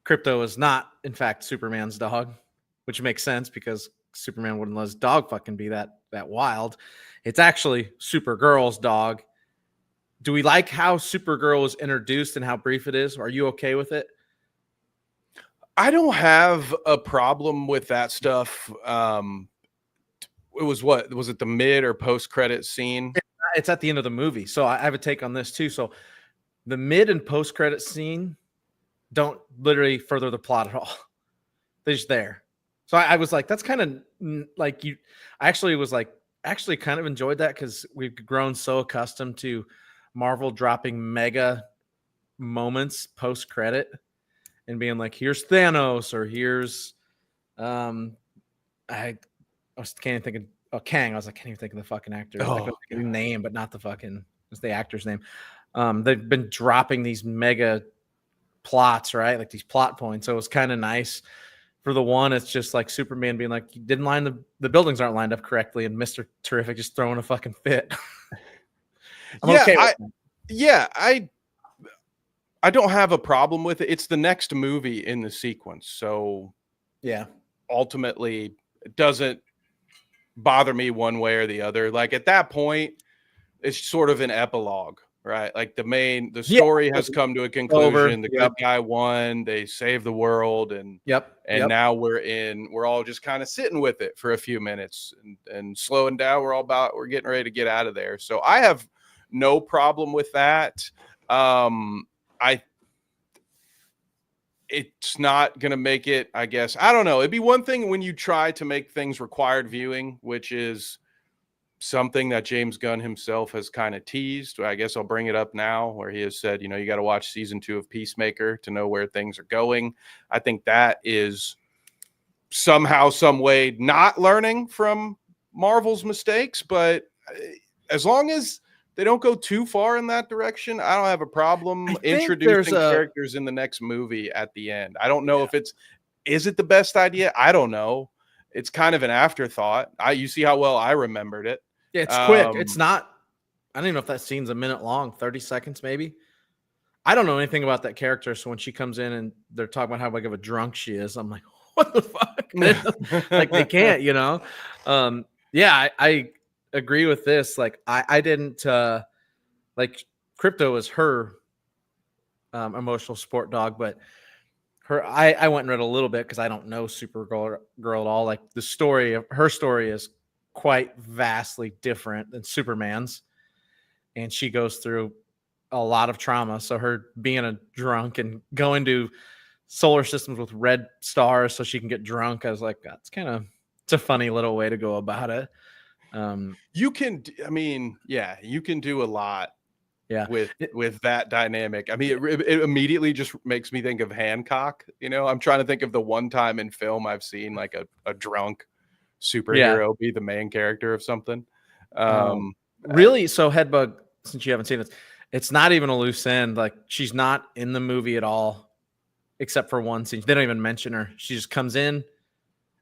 S1: Crypto is not, in fact, Superman's dog, which makes sense because Superman wouldn't let his dog fucking be that wild. It's actually Supergirl's dog. Do we like how Supergirl was introduced and how brief it is? Are you okay with it?
S2: I don't have a problem with that stuff. It was what was it, the mid or post credit scene?
S1: It's at the end of the movie, so I have a take on this too. So the mid and post credit scene don't literally further the plot at all. They're just there. So I was like, that's kind of like you. I actually was like, actually kind of enjoyed that because we've grown so accustomed to Marvel dropping mega moments post credit and being like, here's Thanos or here's I can't even think of Kang. I was like, can't even think of the fucking actor. Like the name, but not the fucking, it's the actor's name. They've been dropping these mega plots, right? Like these plot points. So it was kind of nice. For the one, it's just like Superman being like, you didn't line the buildings aren't lined up correctly, and Mr. Terrific just throwing a fucking fit.
S2: I don't have a problem with it. It's the next movie in the sequence. So
S1: yeah,
S2: ultimately it doesn't bother me one way or the other. Like at that point, it's sort of an epilogue, right? Like the story has come to a conclusion. The good guy won. They saved the world, and now we're all just kind of sitting with it for a few minutes and slowing down. We're getting ready to get out of there. So I have no problem with that. It's not going to make it, I guess. I don't know. It'd be one thing when you try to make things required viewing, which is something that James Gunn himself has kind of teased. I guess I'll bring it up now, where he has said, you got to watch season 2 of Peacemaker to know where things are going. I think that is somehow, some way not learning from Marvel's mistakes, but as long as they don't go too far in that direction, I don't have a problem introducing characters in the next movie at the end. I don't know if is it the best idea? I don't know. It's kind of an afterthought. You see how well I remembered it.
S1: Yeah, it's quick. It's not, I don't even know if that scene's a minute long, 30 seconds maybe. I don't know anything about that character. So when she comes in and they're talking about how big of a drunk she is, I'm like, what the fuck? Like they can't, Yeah, I agree with this. Like I didn't like Crypto is her emotional support dog, but I went and read a little bit because I don't know Supergirl at all. Like her story is quite vastly different than Superman's, and she goes through a lot of trauma. So her being a drunk and going to solar systems with red stars so she can get drunk, I was like, it's a funny little way to go about it.
S2: You can do a lot with that dynamic. I mean, it immediately just makes me think of Hancock. I'm trying to think of the one time in film I've seen like a drunk superhero be the main character of something.
S1: Really? So Headbug, since you haven't seen it, it's not even a loose end. Like she's not in the movie at all, except for one scene. They don't even mention her. She just comes in,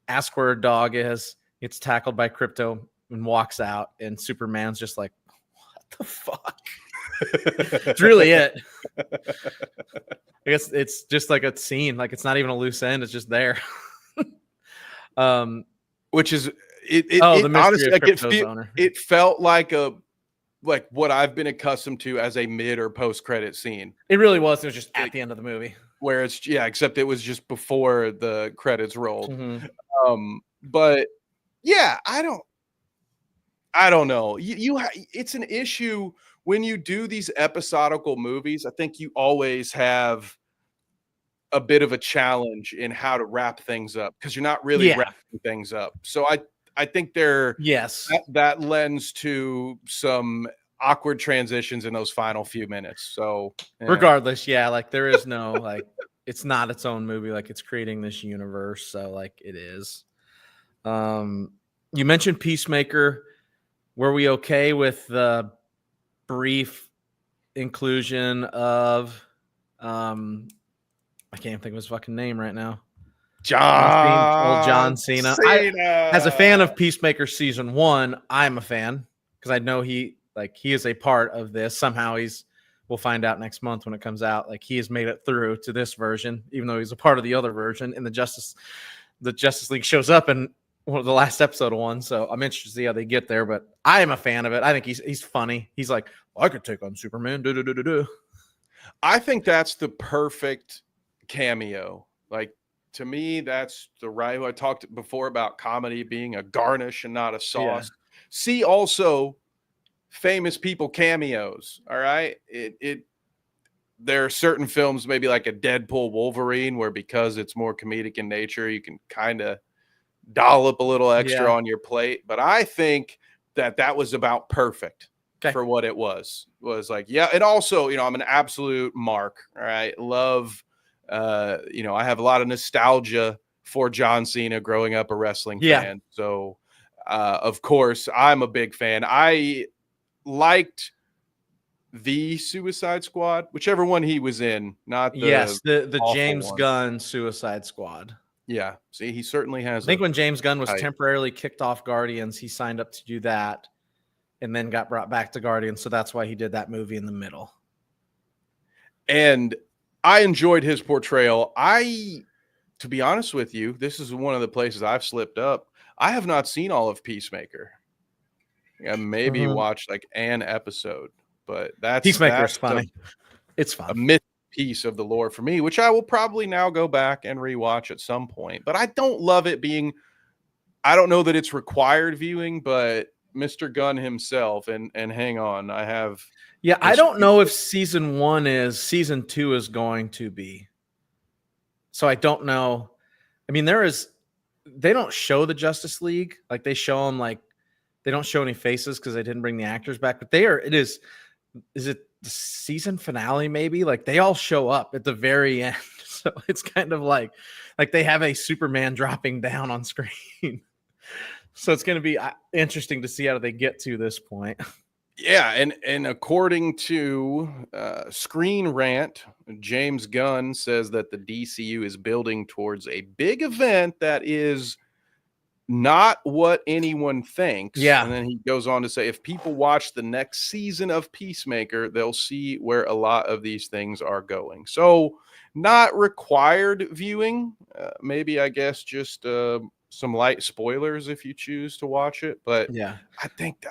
S1: asks where her dog is, gets tackled by Crypto, and walks out. And Superman's just like, what the fuck? It's really it. I guess it's just like a scene. Like it's not even a loose end. It's just there.
S2: Which is
S1: honestly, like
S2: it felt like what I've been accustomed to as a mid or post credit scene.
S1: It really was. It was just at the end of the movie,
S2: where it's except it was just before the credits rolled. Mm-hmm. But yeah, I don't know. It's an issue when you do these episodical movies. I think you always have a bit of a challenge in how to wrap things up because you're not really
S1: Yeah.
S2: wrapping things up. So I think there
S1: Yes.
S2: that lends to some awkward transitions in those final few minutes. So
S1: Regardless, yeah, like there is no like it's not its own movie, like it's creating this universe, so like it is. You mentioned Peacemaker. Were we okay with the brief inclusion of I can't think of his fucking name right now. Old John
S2: John
S1: Cena. As a fan
S2: Cena.
S1: of Peacemaker season 1, I'm a fan because I know he is a part of this. Somehow we'll find out next month when it comes out. Like he has made it through to this version, even though he's a part of the other version. And the Justice League shows up in one of the last episode of one. So I'm interested to see how they get there. But I am a fan of it. I think he's funny. He's like, well, I could take on Superman.
S2: I think that's the perfect cameo. Like to me, that's the right. I talked before about comedy being a garnish and not a sauce. Yeah. See also famous people cameos. All right. There are certain films, maybe like a Deadpool Wolverine, where because it's more comedic in nature, you can kind of dollop a little extra on your plate. But I think that was about perfect for what it was like, yeah. And also, I'm an absolute mark. All right. Love, I have a lot of nostalgia for John Cena growing up a wrestling fan. So, of course, I'm a big fan. I liked the Suicide Squad, whichever one he was in, not
S1: the James Gunn Suicide Squad.
S2: Yeah, see, he certainly has.
S1: I think when James Gunn was temporarily kicked off Guardians, he signed up to do that, and then got brought back to Guardians. So that's why he did that movie in the middle.
S2: And I enjoyed his portrayal. To be honest with you, this is one of the places I've slipped up. I have not seen all of Peacemaker. I maybe watched like an episode. But
S1: Peacemaker is funny. It's fun.
S2: A myth piece of the lore for me, which I will probably now go back and rewatch at some point. But I don't love it being. I don't know that it's required viewing, but Mr. Gunn himself and hang on, I have.
S1: Yeah, I don't know if season 1 is. Season 2 is going to be. So I don't know. I mean, they don't show the Justice League. Like they show them like they don't show any faces because they didn't bring the actors back. But is it the season finale maybe? Like they all show up at the very end. So it's kind of like they have a Superman dropping down on screen. So it's going to be interesting to see how they get to this point.
S2: Yeah, and according to Screen Rant, James Gunn says that the DCU is building towards a big event that is not what anyone thinks.
S1: Yeah.
S2: And then he goes on to say, if people watch the next season of Peacemaker, they'll see where a lot of these things are going. So not required viewing, maybe I guess just some light spoilers if you choose to watch it. But
S1: yeah,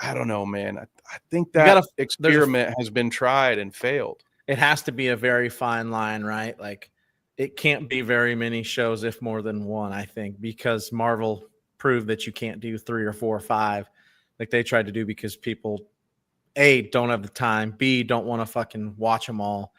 S2: I don't know, man. I think that experiment has been tried and failed.
S1: It has to be a very fine line, right? Like it can't be very many shows, if more than one, I think, because Marvel proved that you can't do 3 or 4 or 5 like they tried to do because people A, don't have the time, B, don't want to fucking watch them all,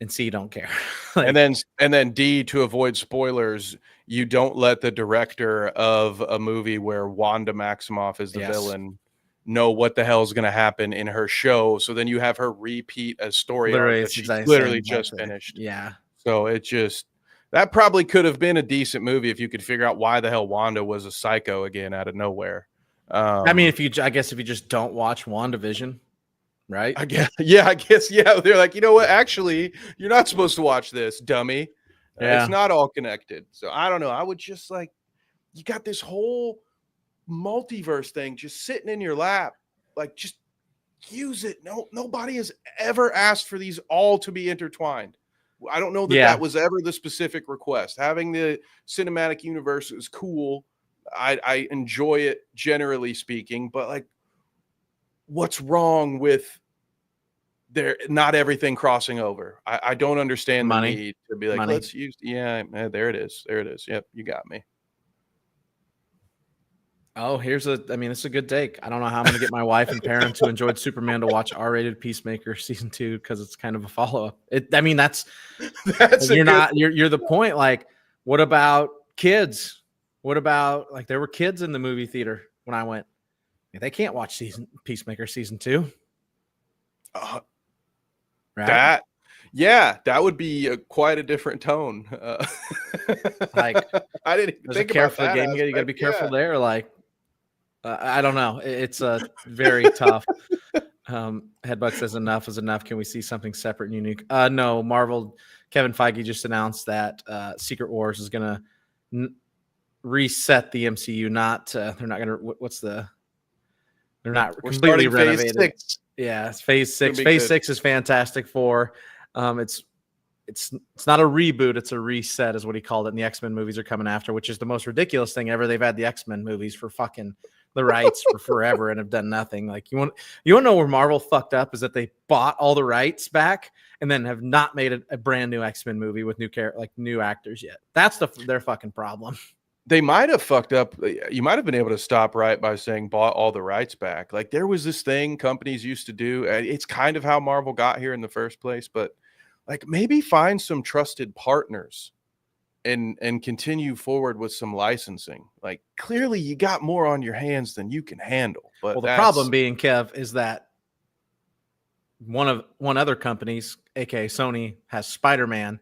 S1: and C, don't care.
S2: and then D, to avoid spoilers, you don't let the director of a movie where Wanda Maximoff is the villain know what the hell is going to happen in her show. So then you have her repeat a story arc that she's literally just finished.
S1: Yeah.
S2: So it just, that probably could have been a decent movie if you could figure out why the hell Wanda was a psycho again out of nowhere.
S1: I mean, I guess if you just don't watch WandaVision, right?
S2: I guess. They're like, you know what? Actually, you're not supposed to watch this, dummy. It's not all connected. So I don't know. I would just like, you got this whole multiverse thing just sitting in your lap. Like, just use it. Nobody has ever asked for these all to be intertwined. I don't know that that was ever the specific request. Having the cinematic universe is cool. I enjoy it, generally speaking, but like, what's wrong with not everything crossing over? I don't understand the need to be like, let's use, there it is. Yep, you got me.
S1: Oh, it's a good take. I don't know how I'm going to get my wife and parents who enjoyed Superman to watch R-rated Peacemaker season 2 because it's kind of a follow-up. That's you're the point. Like, what about kids? What about like there were kids in the movie theater when I went? They can't watch Peacemaker season 2.
S2: Right? That would be quite a different tone.
S1: Like,
S2: I didn't even think about that.
S1: You got to be careful there. Like, I don't know. It's a very tough. Headbutt says enough is enough. Can we see something separate and unique? No, Marvel. Kevin Feige just announced that Secret Wars is going to reset the MCU. They're not going to. They're not completely renovated. Phase 6. Yeah, it's Phase 6. Phase 6 is Fantastic Four. It's not a reboot, it's a reset, is what he called it. And the X-Men movies are coming after, which is the most ridiculous thing ever. They've had the X-Men movies for fucking the rights for forever and have done nothing. Like, you want to know where Marvel fucked up is that they bought all the rights back and then have not made a brand new X-Men movie with new actors yet. That's their fucking problem.
S2: They might have fucked up. You might have been able to stop right by saying bought all the rights back. Like, there was this thing companies used to do. It's kind of how Marvel got here in the first place, but like, maybe find some trusted partners and continue forward with some licensing. Like, clearly you got more on your hands than you can handle. But
S1: the problem being, Kev, is that one other companies, aka Sony, has Spider-Man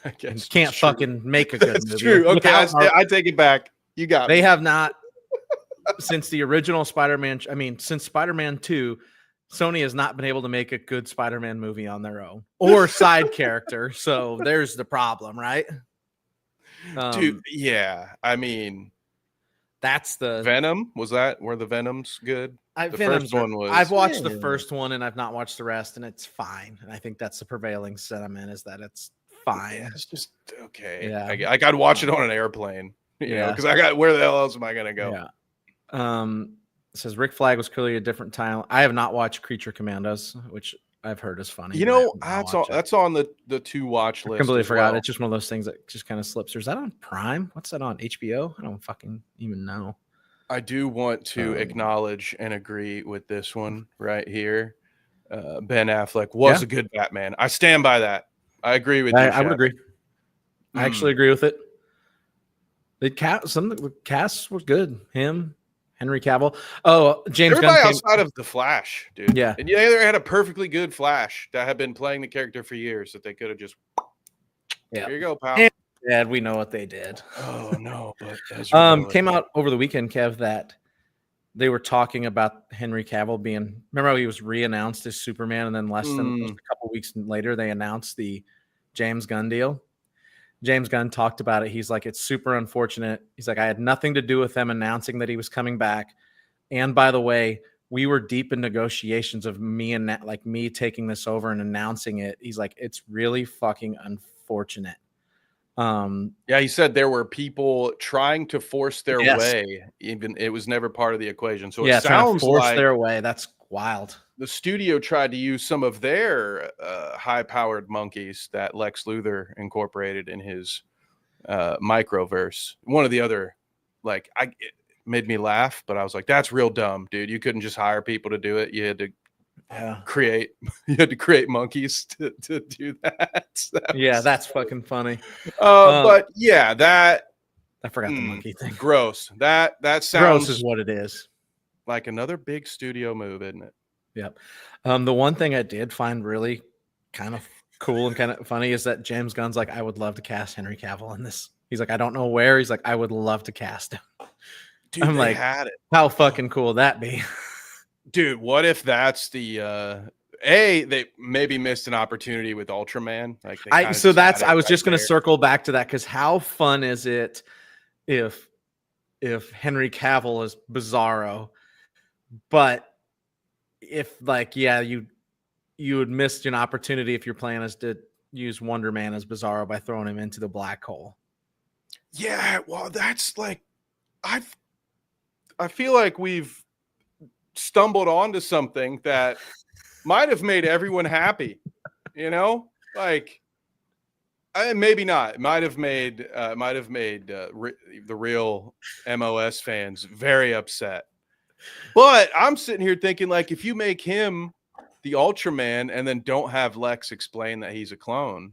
S1: and can't fucking make a good movie.
S2: True. Okay, I take it back. You got
S1: me. They have not since the original Spider-Man. Since Spider-Man 2, Sony has not been able to make a good Spider-Man movie on their own or side character. So there's the problem, right?
S2: Dude, yeah.
S1: That's the
S2: Venom. Were the Venoms good?
S1: First one was. I've watched the first one and I've not watched the rest, and it's fine. And I think that's the prevailing sentiment, is that it's fine.
S2: Yeah, it's just okay. Yeah, I got to watch it on an airplane. You know, because where the hell else am I gonna go?
S1: Yeah. It says Rick Flag was clearly a different time. I have not watched Creature Commandos, which I've heard is funny.
S2: You know, that's on the to watch list.
S1: I completely forgot. It's just one of those things that just kind of slips. Is that on Prime? What's that on? HBO? I don't fucking even know.
S2: I do want to acknowledge and agree with this one right here. Ben Affleck was a good Batman. I stand by that. I agree with you.
S1: I would agree. I actually agree with it. The cast was good. Him, Henry Cavill. Oh, James Gunn.
S2: Everybody outside of the Flash, dude. Yeah. And they had a perfectly good Flash that had been playing the character for years that they could have just. Here you go, pal.
S1: Yeah, we know what they did.
S2: Oh no, but
S1: came out over the weekend, Kev, that they were talking about Henry Cavill being. Remember how he was re-announced as Superman, and then less than a couple weeks later they announced the James Gunn deal. James Gunn talked about it. He's like, it's super unfortunate. He's like, I had nothing to do with them announcing that he was coming back. And by the way, we were deep in negotiations of me taking this over and announcing it. He's like, it's really fucking unfortunate.
S2: He said there were people trying to force their way. Even it was never part of the equation. So it sounds
S1: force their way. That's wild.
S2: The studio tried to use some of their high-powered monkeys that Lex Luthor incorporated in his microverse. One of the other, it made me laugh, but I was like, "That's real dumb, dude. You couldn't just hire people to do it. You had to create monkeys to do that."
S1: That's fucking funny.
S2: But yeah, that
S1: I forgot the monkey thing.
S2: Gross. That sounds
S1: gross is what it is.
S2: Like another big studio move, isn't it?
S1: Yep. The one thing I did find really kind of cool and kind of funny is that James Gunn's like, I would love to cast Henry Cavill in this. He's like, I don't know where. He's like, I would love to cast him.
S2: Dude, I'm like, had it.
S1: How fucking cool would that be?
S2: Dude, what if that's the they maybe missed an opportunity with Ultraman?
S1: I was just going to circle back to that, because how fun is it if Henry Cavill is Bizarro, but if you had missed an opportunity if your plan is to use Wonder Man as Bizarro by throwing him into the black hole.
S2: Yeah, well, that's I feel like we've stumbled onto something that might have made everyone happy, Maybe not. It might have made the real MOS fans very upset. But I'm sitting here thinking, like, if you make him the Ultraman and then don't have Lex explain that he's a clone,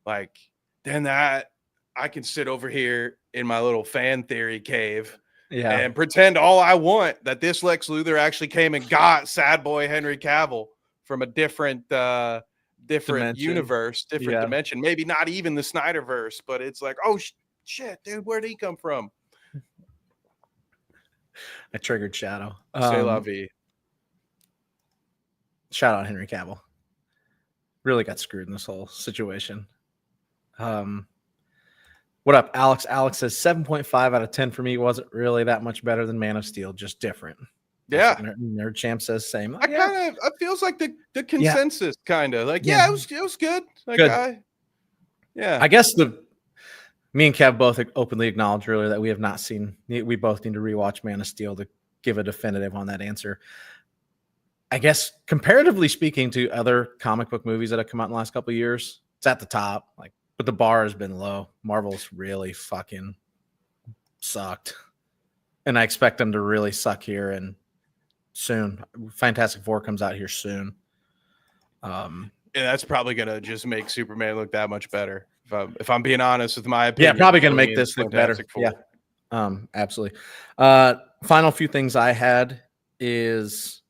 S2: like, then that I can sit over here in my little fan theory cave and pretend all I want that this Lex Luthor actually came and got sad boy Henry Cavill from a different dimension. Universe, different dimension. Maybe not even the Snyderverse, but it's like, oh shit, dude, where'd he come from?
S1: I triggered Shadow.
S2: C'est la vie.
S1: Shout out Henry Cavill. Really got screwed in this whole situation. What up, Alex? Alex says 7.5 out of 10 for me. Wasn't really that much better than Man of Steel, just different.
S2: Yeah.
S1: Nerd Champ says same.
S2: It feels like the consensus kind of like, it was good. Like, good. I
S1: guess me and Kev both openly acknowledged earlier that we have not seen. We both need to rewatch Man of Steel to give a definitive on that answer. I guess comparatively speaking to other comic book movies that have come out in the last couple of years, it's at the top. Like, but the bar has been low. Marvel's really fucking sucked, and I expect them to really suck here and soon. Fantastic Four comes out here soon.
S2: And that's probably gonna just make Superman look that much better. If I'm being honest with my opinion,
S1: probably gonna make this look better. Four. Yeah, absolutely. Final few things I had is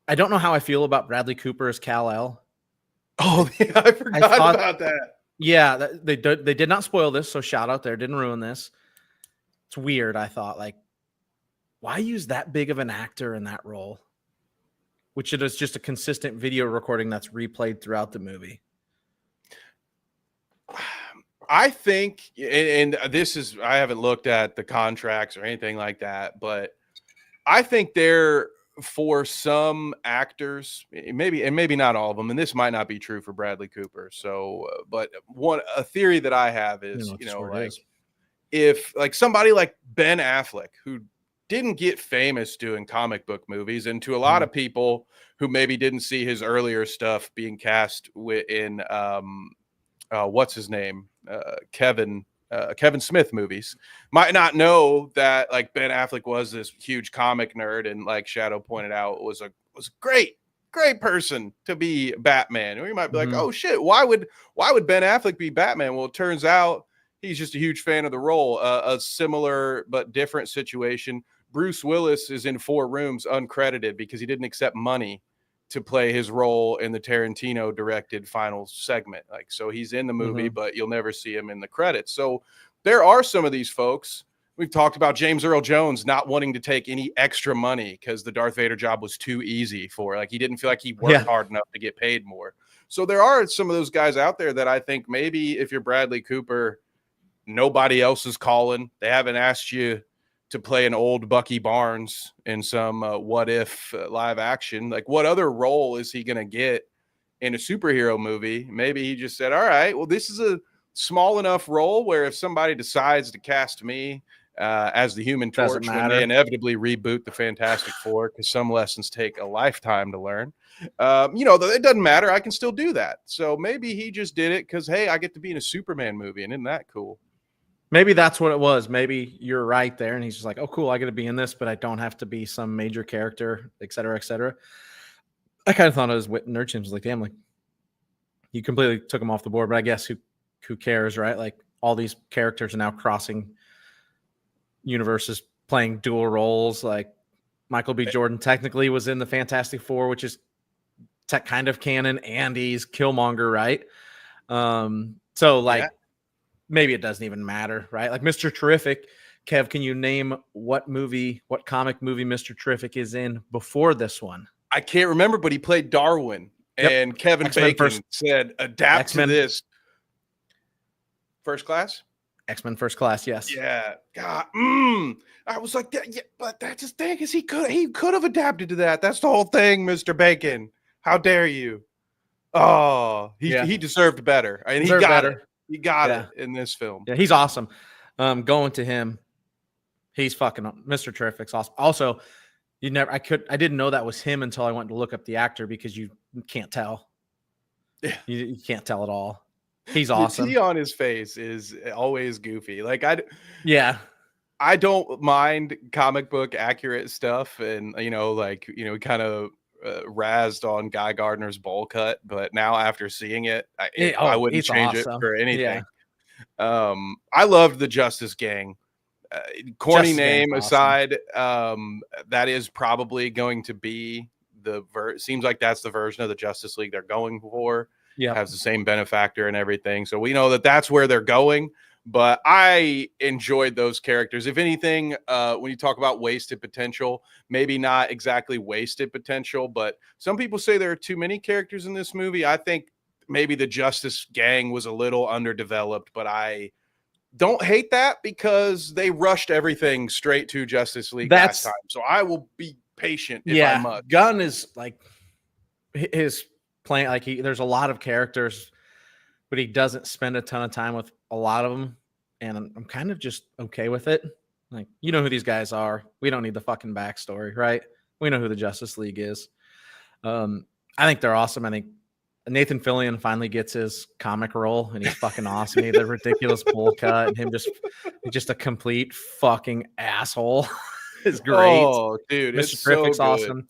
S1: I don't know how I feel about Bradley Cooper as Kal-El.
S2: Oh yeah, I forgot about that.
S1: Yeah, they did not spoil this, so shout out there. Didn't ruin this. It's weird. I thought, like, why use that big of an actor in that role? Which it is just a consistent video recording that's replayed throughout the movie.
S2: I think, and this is, I haven't looked at the contracts or anything like that, but I think they're, for some actors, maybe not all of them, and this might not be true for Bradley Cooper. So, but a theory that I have is, if like somebody like Ben Affleck, who didn't get famous doing comic book movies, and to a lot of people who maybe didn't see his earlier stuff being cast in what's his name, Kevin Smith movies, might not know that like Ben Affleck was this huge comic nerd, and like Shadow pointed out, was a great person to be Batman. Or you might be like, oh shit, why would Ben Affleck be Batman? Well, it turns out he's just a huge fan of the role. A similar but different situation. Bruce Willis is in 4 Rooms uncredited because he didn't accept money to play his role in the Tarantino directed final segment. Like, so he's in the movie, but you'll never see him in the credits. So there are some of these folks. We've talked about James Earl Jones not wanting to take any extra money because the Darth Vader job was too easy for, like, he didn't feel like he worked hard enough to get paid more. So there are some of those guys out there that I think maybe if you're Bradley Cooper, nobody else is calling. They haven't asked you to play an old Bucky Barnes in some what if live action. Like, what other role is he going to get in a superhero movie? Maybe he just said, all right, well, this is a small enough role where if somebody decides to cast me as the Human Torch, when they inevitably reboot the Fantastic Four, because some lessons take a lifetime to learn, it doesn't matter. I can still do that. So maybe he just did it because, hey, I get to be in a Superman movie, and isn't that cool?
S1: Maybe that's what it was. Maybe you're right there. And he's just like, oh, cool, I got to be in this, but I don't have to be some major character, et cetera, et cetera. I kind of thought it was Nerd Chimps. Like, damn, like, you completely took him off the board, but I guess who cares, right? Like, all these characters are now crossing universes, playing dual roles. Like, Michael B. Jordan technically was in the Fantastic Four, which is kind of canon, and he's Killmonger, right? So, like, maybe it doesn't even matter, right? Like Mr. Terrific. Kev, can you name what comic movie Mr. Terrific is in before this one?
S2: I can't remember, but he played Darwin. And Kevin Bacon said, adapt to this. First Class?
S1: X-Men First Class, yes.
S2: Yeah. God. I was like, yeah, but that's his thing, is he could have adapted to that. That's the whole thing, Mr. Bacon. How dare you? Oh, he deserved better. And he got better. He got it in this film.
S1: Yeah, he's awesome. Going to him, he's fucking Mr. Terrific's awesome. Also, I didn't know that was him until I went to look up the actor, because you can't tell.
S2: Yeah.
S1: You can't tell at all. He's
S2: The
S1: awesome.
S2: T on his face is always goofy. Like
S1: Yeah.
S2: I don't mind comic book accurate stuff, and like kind of razzed on Guy Gardner's bowl cut, but now after seeing it, I wouldn't
S1: It's
S2: change it
S1: awesome.
S2: for
S1: Yeah.
S2: anything. I loved the Justice Gang. Corny
S1: Justice Gang's
S2: name
S1: awesome.
S2: aside, that is probably going to be seems like that's the version of the Justice League they're going for.
S1: Yeah.
S2: Has the same benefactor and everything, so we know that that's where they're going. But I enjoyed those characters. If anything, when you talk about wasted potential, maybe not exactly wasted potential, but some people say there are too many characters in this movie. I think maybe the Justice Gang was a little underdeveloped, but I don't hate that because they rushed everything straight to Justice League last time. So I will be patient if I must.
S1: Gunn is like his playing, like there's a lot of characters, but he doesn't spend a ton of time with a lot of them, and I'm kind of just okay with it. Like, you know who these guys are. We don't need the fucking backstory, right? We know who the Justice League is. I think they're awesome. I think Nathan Fillion finally gets his comic role, and he's fucking awesome. He had the ridiculous bowl cut, and him just a complete fucking asshole is great.
S2: Oh, dude,
S1: Mr.
S2: it's
S1: Terrific's
S2: so good.
S1: awesome.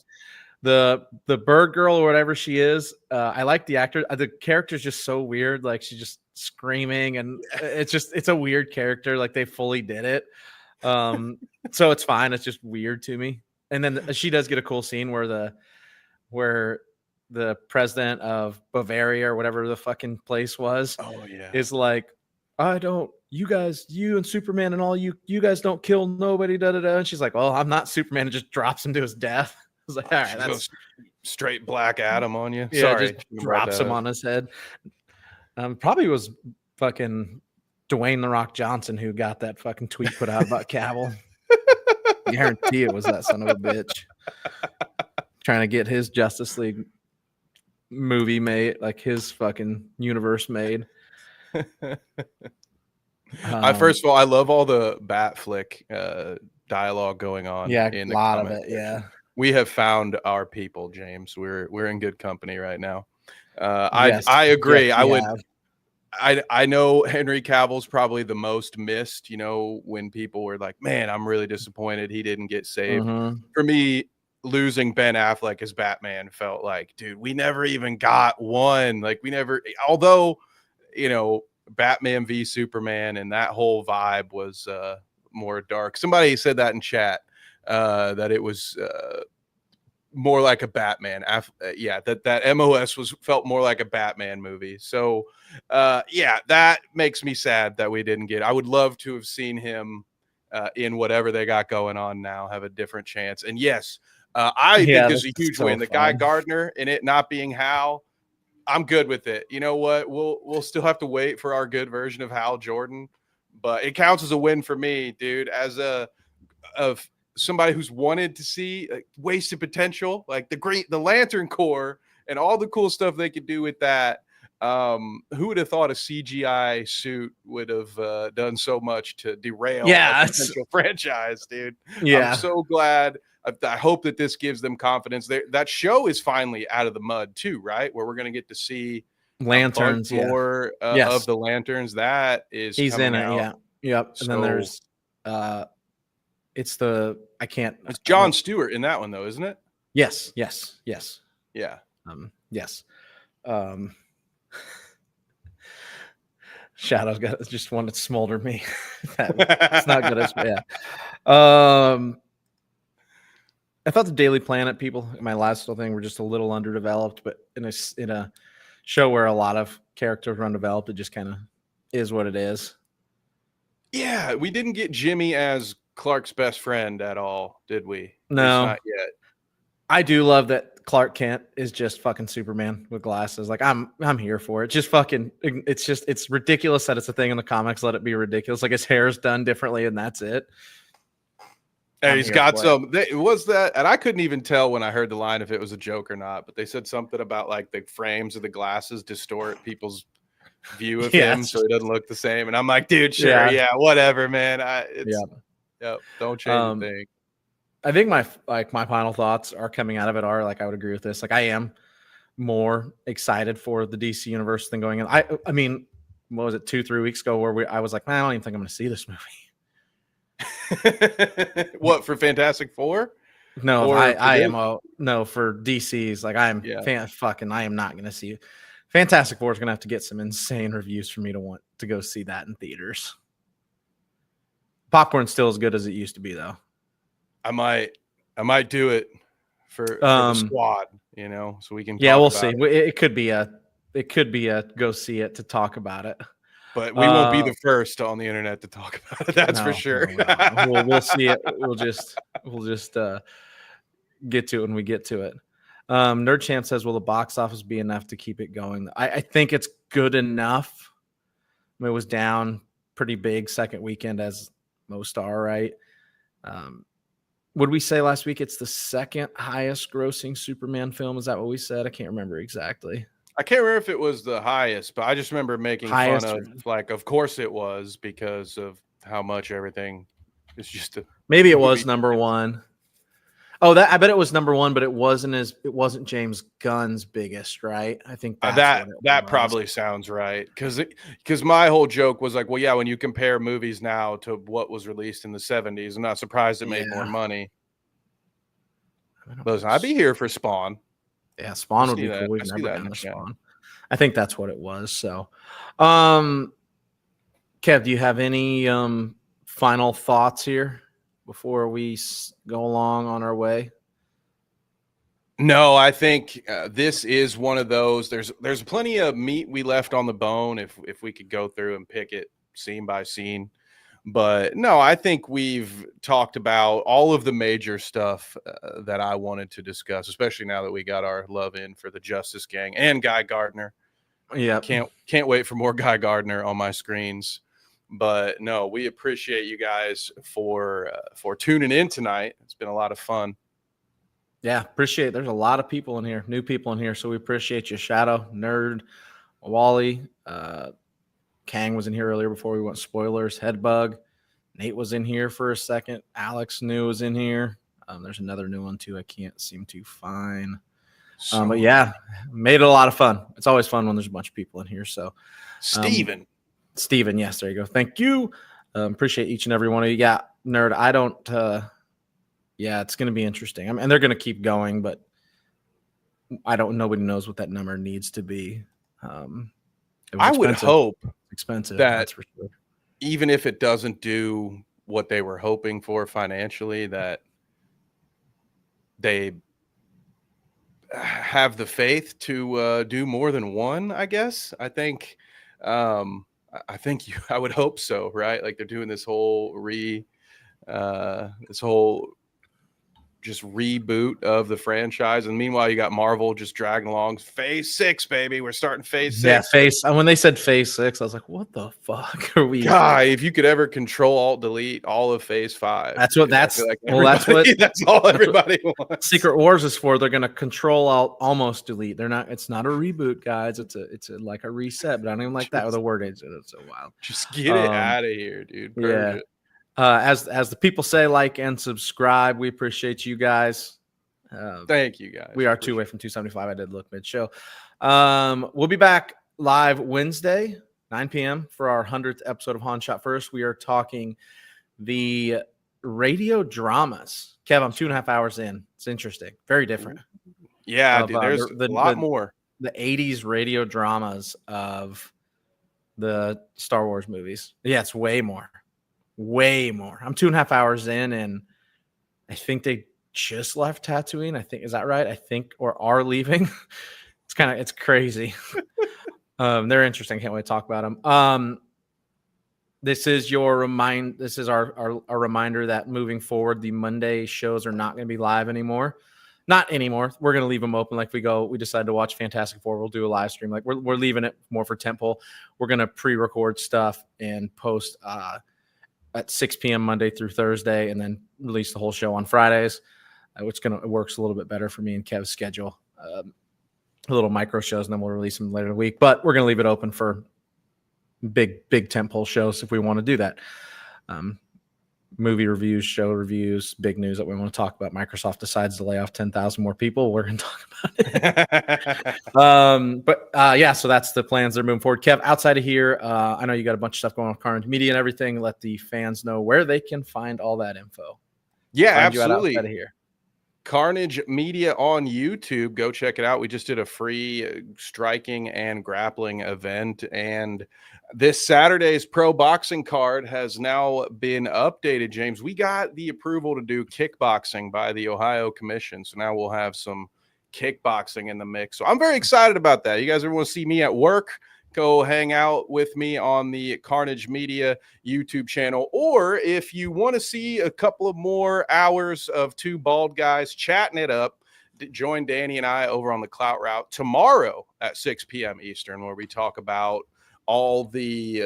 S1: The bird girl or whatever she is, I like the actor. The character's just so weird. Like, she's just screaming, and it's a weird character. Like, they fully did it. So it's fine. It's just weird to me. And then she does get a cool scene where the president of Bavaria or whatever the fucking place was, is like, you and Superman and all you guys don't kill nobody, da da da. And she's like, well, I'm not Superman, and just drops him to his death. I was like, all right, that's
S2: straight Black Adam on you.
S1: Yeah,
S2: Sorry,
S1: just drops him on his head. Probably was fucking Dwayne "The Rock" Johnson who got that fucking tweet put out about Cavill. Guarantee it was that son of a bitch trying to get his Justice League movie made, like his fucking universe made.
S2: First of all, I love all the Batflick dialogue going on.
S1: Yeah,
S2: in
S1: a lot of it. Yeah,
S2: we have found our people, James. We're in good company right now.
S1: Yes,
S2: I agree.
S1: yes,
S2: I know Henry Cavill's probably the most missed, when people were like, man, I'm really disappointed he didn't get saved. For me, losing Ben Affleck as Batman felt like, dude, we never even got one. Like, although, Batman v Superman and that whole vibe was more dark. Somebody said that in chat, that it was more like a Batman. That MOS felt more like a Batman movie. So that makes me sad that we didn't get. I would love to have seen him in whatever they got going on now, have a different chance. And yes, I think this is a huge win. The Guy Gardner in it not being Hal, I'm good with it. You know what? We'll still have to wait for our good version of Hal Jordan, but it counts as a win for me, dude. As of somebody who's wanted to see wasted potential, like the Lantern Corps and all the cool stuff they could do with that. Who would have thought a CGI suit would have done so much to derail a potential franchise, dude? Yeah, I'm so glad. I hope that this gives them confidence. That show is finally out of the mud too, right? Where we're going to get to see
S1: lanterns,
S2: more of the lanterns. That is,
S1: he's in it. Yeah, yep.
S2: So,
S1: and then there's, it's
S2: John Stewart in that one though, isn't it?
S1: Yes.
S2: Yeah.
S1: Yes. Shadow's just one that smoldered me. It's not good. I thought the Daily Planet people, my last little thing, were just a little underdeveloped, but in a show where a lot of characters are undeveloped, it just kind of is what it is.
S2: Yeah, we didn't get Jimmy as Clark's best friend at all, did we?
S1: No,
S2: not yet.
S1: I do love that Clark Kent is just fucking Superman with glasses. Like, I'm here for it. Just fucking, it's ridiculous that it's a thing in the comics. Let it be ridiculous. Like, his hair's done differently, and that's it.
S2: And he's got some. Was that? And I couldn't even tell when I heard the line if it was a joke or not. But they said something about like the frames of the glasses distort people's view of him, so he doesn't look the same. And I'm like, dude, sure, yeah, whatever, man. Don't change a thing.
S1: I think my final thoughts are coming out of it are like, I would agree with this. Like, I am more excited for the DC universe than going in. I mean, what was it, 2-3 weeks ago, where I was like, man, I don't even think I'm going to see this movie.
S2: What, for Fantastic Four?
S1: No,
S2: Or
S1: I am for DC's. Like I am not going to see Fantastic Four is going to have to get some insane reviews for me to want to go see that in theaters. Popcorn's still as good as it used to be, though.
S2: I might do it for the squad, so we can.
S1: Yeah, we'll see. It could be a go see it to talk about it.
S2: But we won't be the first on the internet to talk about it. That's for sure.
S1: No. We'll see it. We'll just get to it when we get to it. Nerd Champ says, will the box office be enough to keep it going? I think it's good enough. It was down pretty big second weekend, as most are, right? Would we say last week it's the second highest grossing Superman film? Is that what we said? I can't remember exactly.
S2: I can't remember if it was the highest, but I just remember making fun of, like, of course it was, because of how much everything is just
S1: maybe it was number one. Oh, I bet it was number one, but it wasn't James Gunn's biggest, right? I think
S2: that probably sounds right, because my whole joke was like, well, yeah, when you compare movies now to what was released in the 70s, I'm not surprised it made more money. Listen, I'd be here for Spawn.
S1: Yeah, Spawn would be cool. We've never done the Spawn. I think that's what it was. So, Kev, do you have any final thoughts here before we go along on our way?
S2: No, I think this is one of those. There's plenty of meat we left on the bone if we could go through and pick it scene by scene. But no, I think we've talked about all of the major stuff that I wanted to discuss, especially now that we got our love in for the Justice Gang and Guy Gardner.
S1: Yeah,
S2: can't wait for more Guy Gardner on my screens. But no, we appreciate you guys for tuning in tonight. It's been a lot of fun.
S1: Yeah, appreciate it. There's a lot of people in here, new people in here, so we appreciate you. Shadow, Nerd, Wally, Kang was in here earlier before we went spoilers. Headbug, Nate was in here for a second. Alex New was in here. There's another new one too. I can't seem to find. But yeah, made it a lot of fun. It's always fun when there's a bunch of people in here. So,
S2: Steven,
S1: yes, there you go. Thank you. Appreciate each and every one of you. Yeah, Nerd. I don't. Yeah, it's going to be interesting. And they're going to keep going, but nobody knows what that number needs to be.
S2: I would hope
S1: expensive
S2: that
S1: that's for sure.
S2: Even if it doesn't do what they were hoping for financially, that they have the faith to do more than one. I guess I would hope so, right? Like they're doing this whole just reboot of the franchise, and meanwhile you got Marvel just dragging along phase 6, baby. We're starting phase 6.
S1: Yeah, when they said phase 6, I was like, what the fuck are we?
S2: Guy, if you could ever control alt delete all of phase 5,
S1: that's what that's
S2: all everybody wants.
S1: Secret Wars is for. They're gonna control alt almost delete. It's not a reboot, guys. It's like a reset, but I don't even like that with a word. It's so wild.
S2: Just get it out of here, dude.
S1: Yeah. As the people say, like and subscribe. We appreciate you guys.
S2: Thank you, guys.
S1: We are 2 away from 275. I did look mid-show. We'll be back live Wednesday, 9 p.m. for our 100th episode of Han Shot First. We are talking the radio dramas. Kev, I'm 2.5 hours in. It's interesting. Very different.
S2: Yeah, dude, there's a lot more.
S1: The 80s radio dramas of the Star Wars movies. Yeah, it's way more. Way more. I'm 2.5 hours in, and I think they just left Tatooine. Is that right? I think, or are leaving. It's crazy. They're interesting. Can't wait to talk about them. This is our reminder that moving forward, the Monday shows are not going to be live anymore. Not anymore. We're going to leave them open. Like we decide to watch Fantastic Four, we'll do a live stream. Like we're leaving it more for tentpole. We're going to pre-record stuff and post at 6 p.m. Monday through Thursday, and then release the whole show on Fridays, which works a little bit better for me and Kev's schedule. A little micro shows, and then we'll release them later in the week. But we're going to leave it open for big tentpole shows if we want to do that. Movie reviews, show reviews, big news that we want to talk about. Microsoft decides to lay off 10,000 more people. We're going to talk about it. Yeah, so that's the plans. They're moving forward. Kev, outside of here, I know you got a bunch of stuff going on with Carnage Media and everything. Let the fans know where they can find all that info.
S2: Yeah,
S1: Find you
S2: absolutely.
S1: outside of here.
S2: Carnage Media on YouTube. Go check it out. We just did a free striking and grappling event. And this Saturday's pro boxing card has now been updated, James. We got the approval to do kickboxing by the Ohio Commission. So now we'll have some kickboxing in the mix. So I'm very excited about that. You guys ever want to see me at work? Go hang out with me on the Carnage Media YouTube channel. Or if you want to see a couple of more hours of two bald guys chatting it up, join Danny and I over on the Clout Route tomorrow at 6 p.m. Eastern, where we talk about all the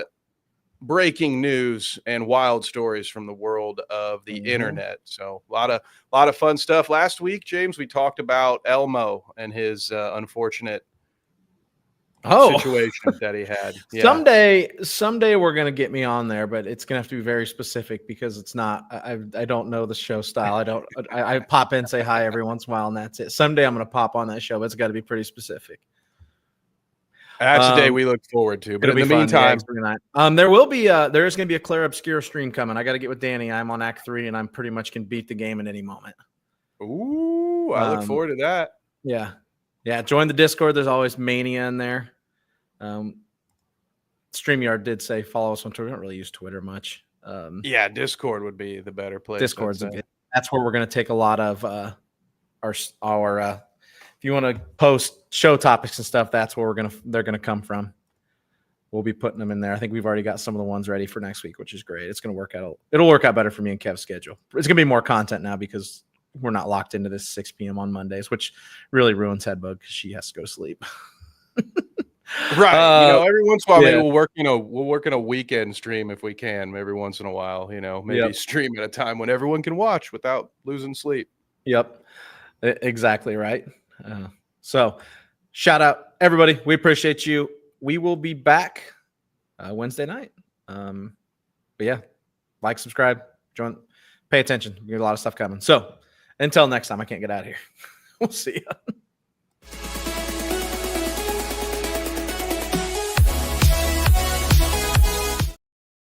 S2: breaking news and wild stories from the world of the internet. So a lot of fun stuff. Last week, James, we talked about Elmo and his unfortunate situation that he had.
S1: Yeah. Someday we're gonna get me on there, but it's gonna have to be very specific because it's not. I don't know the show style. I pop in, say hi every once in a while, and that's it. Someday I'm gonna pop on that show, but it's got to be pretty specific.
S2: That's a day we look forward to. But in the meantime,
S1: there is gonna be a Claire Obscura stream coming. I got to get with Danny. I'm on Act 3, and I'm pretty much can beat the game at any moment.
S2: Ooh, I look forward to that.
S1: Yeah. Join the Discord. There's always mania in there. StreamYard did say follow us on Twitter. We don't really use Twitter much.
S2: Yeah, Discord would be the better place.
S1: Discord's that's where we're going to take a lot of our if you want to post show topics and stuff, that's where they're going to come from. We'll be putting them in there. I think we've already got some of the ones ready for next week, which is great. It's going to work out. It'll work out better for me and Kev's schedule. It's going to be more content now because we're not locked into this 6 p.m. on Mondays, which really ruins Headbug because she has to go to sleep.
S2: Right. Every once in a while, maybe we'll work in a weekend stream if we can. Every once in a while, maybe stream at a time when everyone can watch without losing sleep.
S1: Yep. Exactly right. So shout out everybody. We appreciate you. We will be back Wednesday night. But yeah, like, subscribe, join, pay attention. We got a lot of stuff coming. So until next time, I can't get out of here. We'll see you.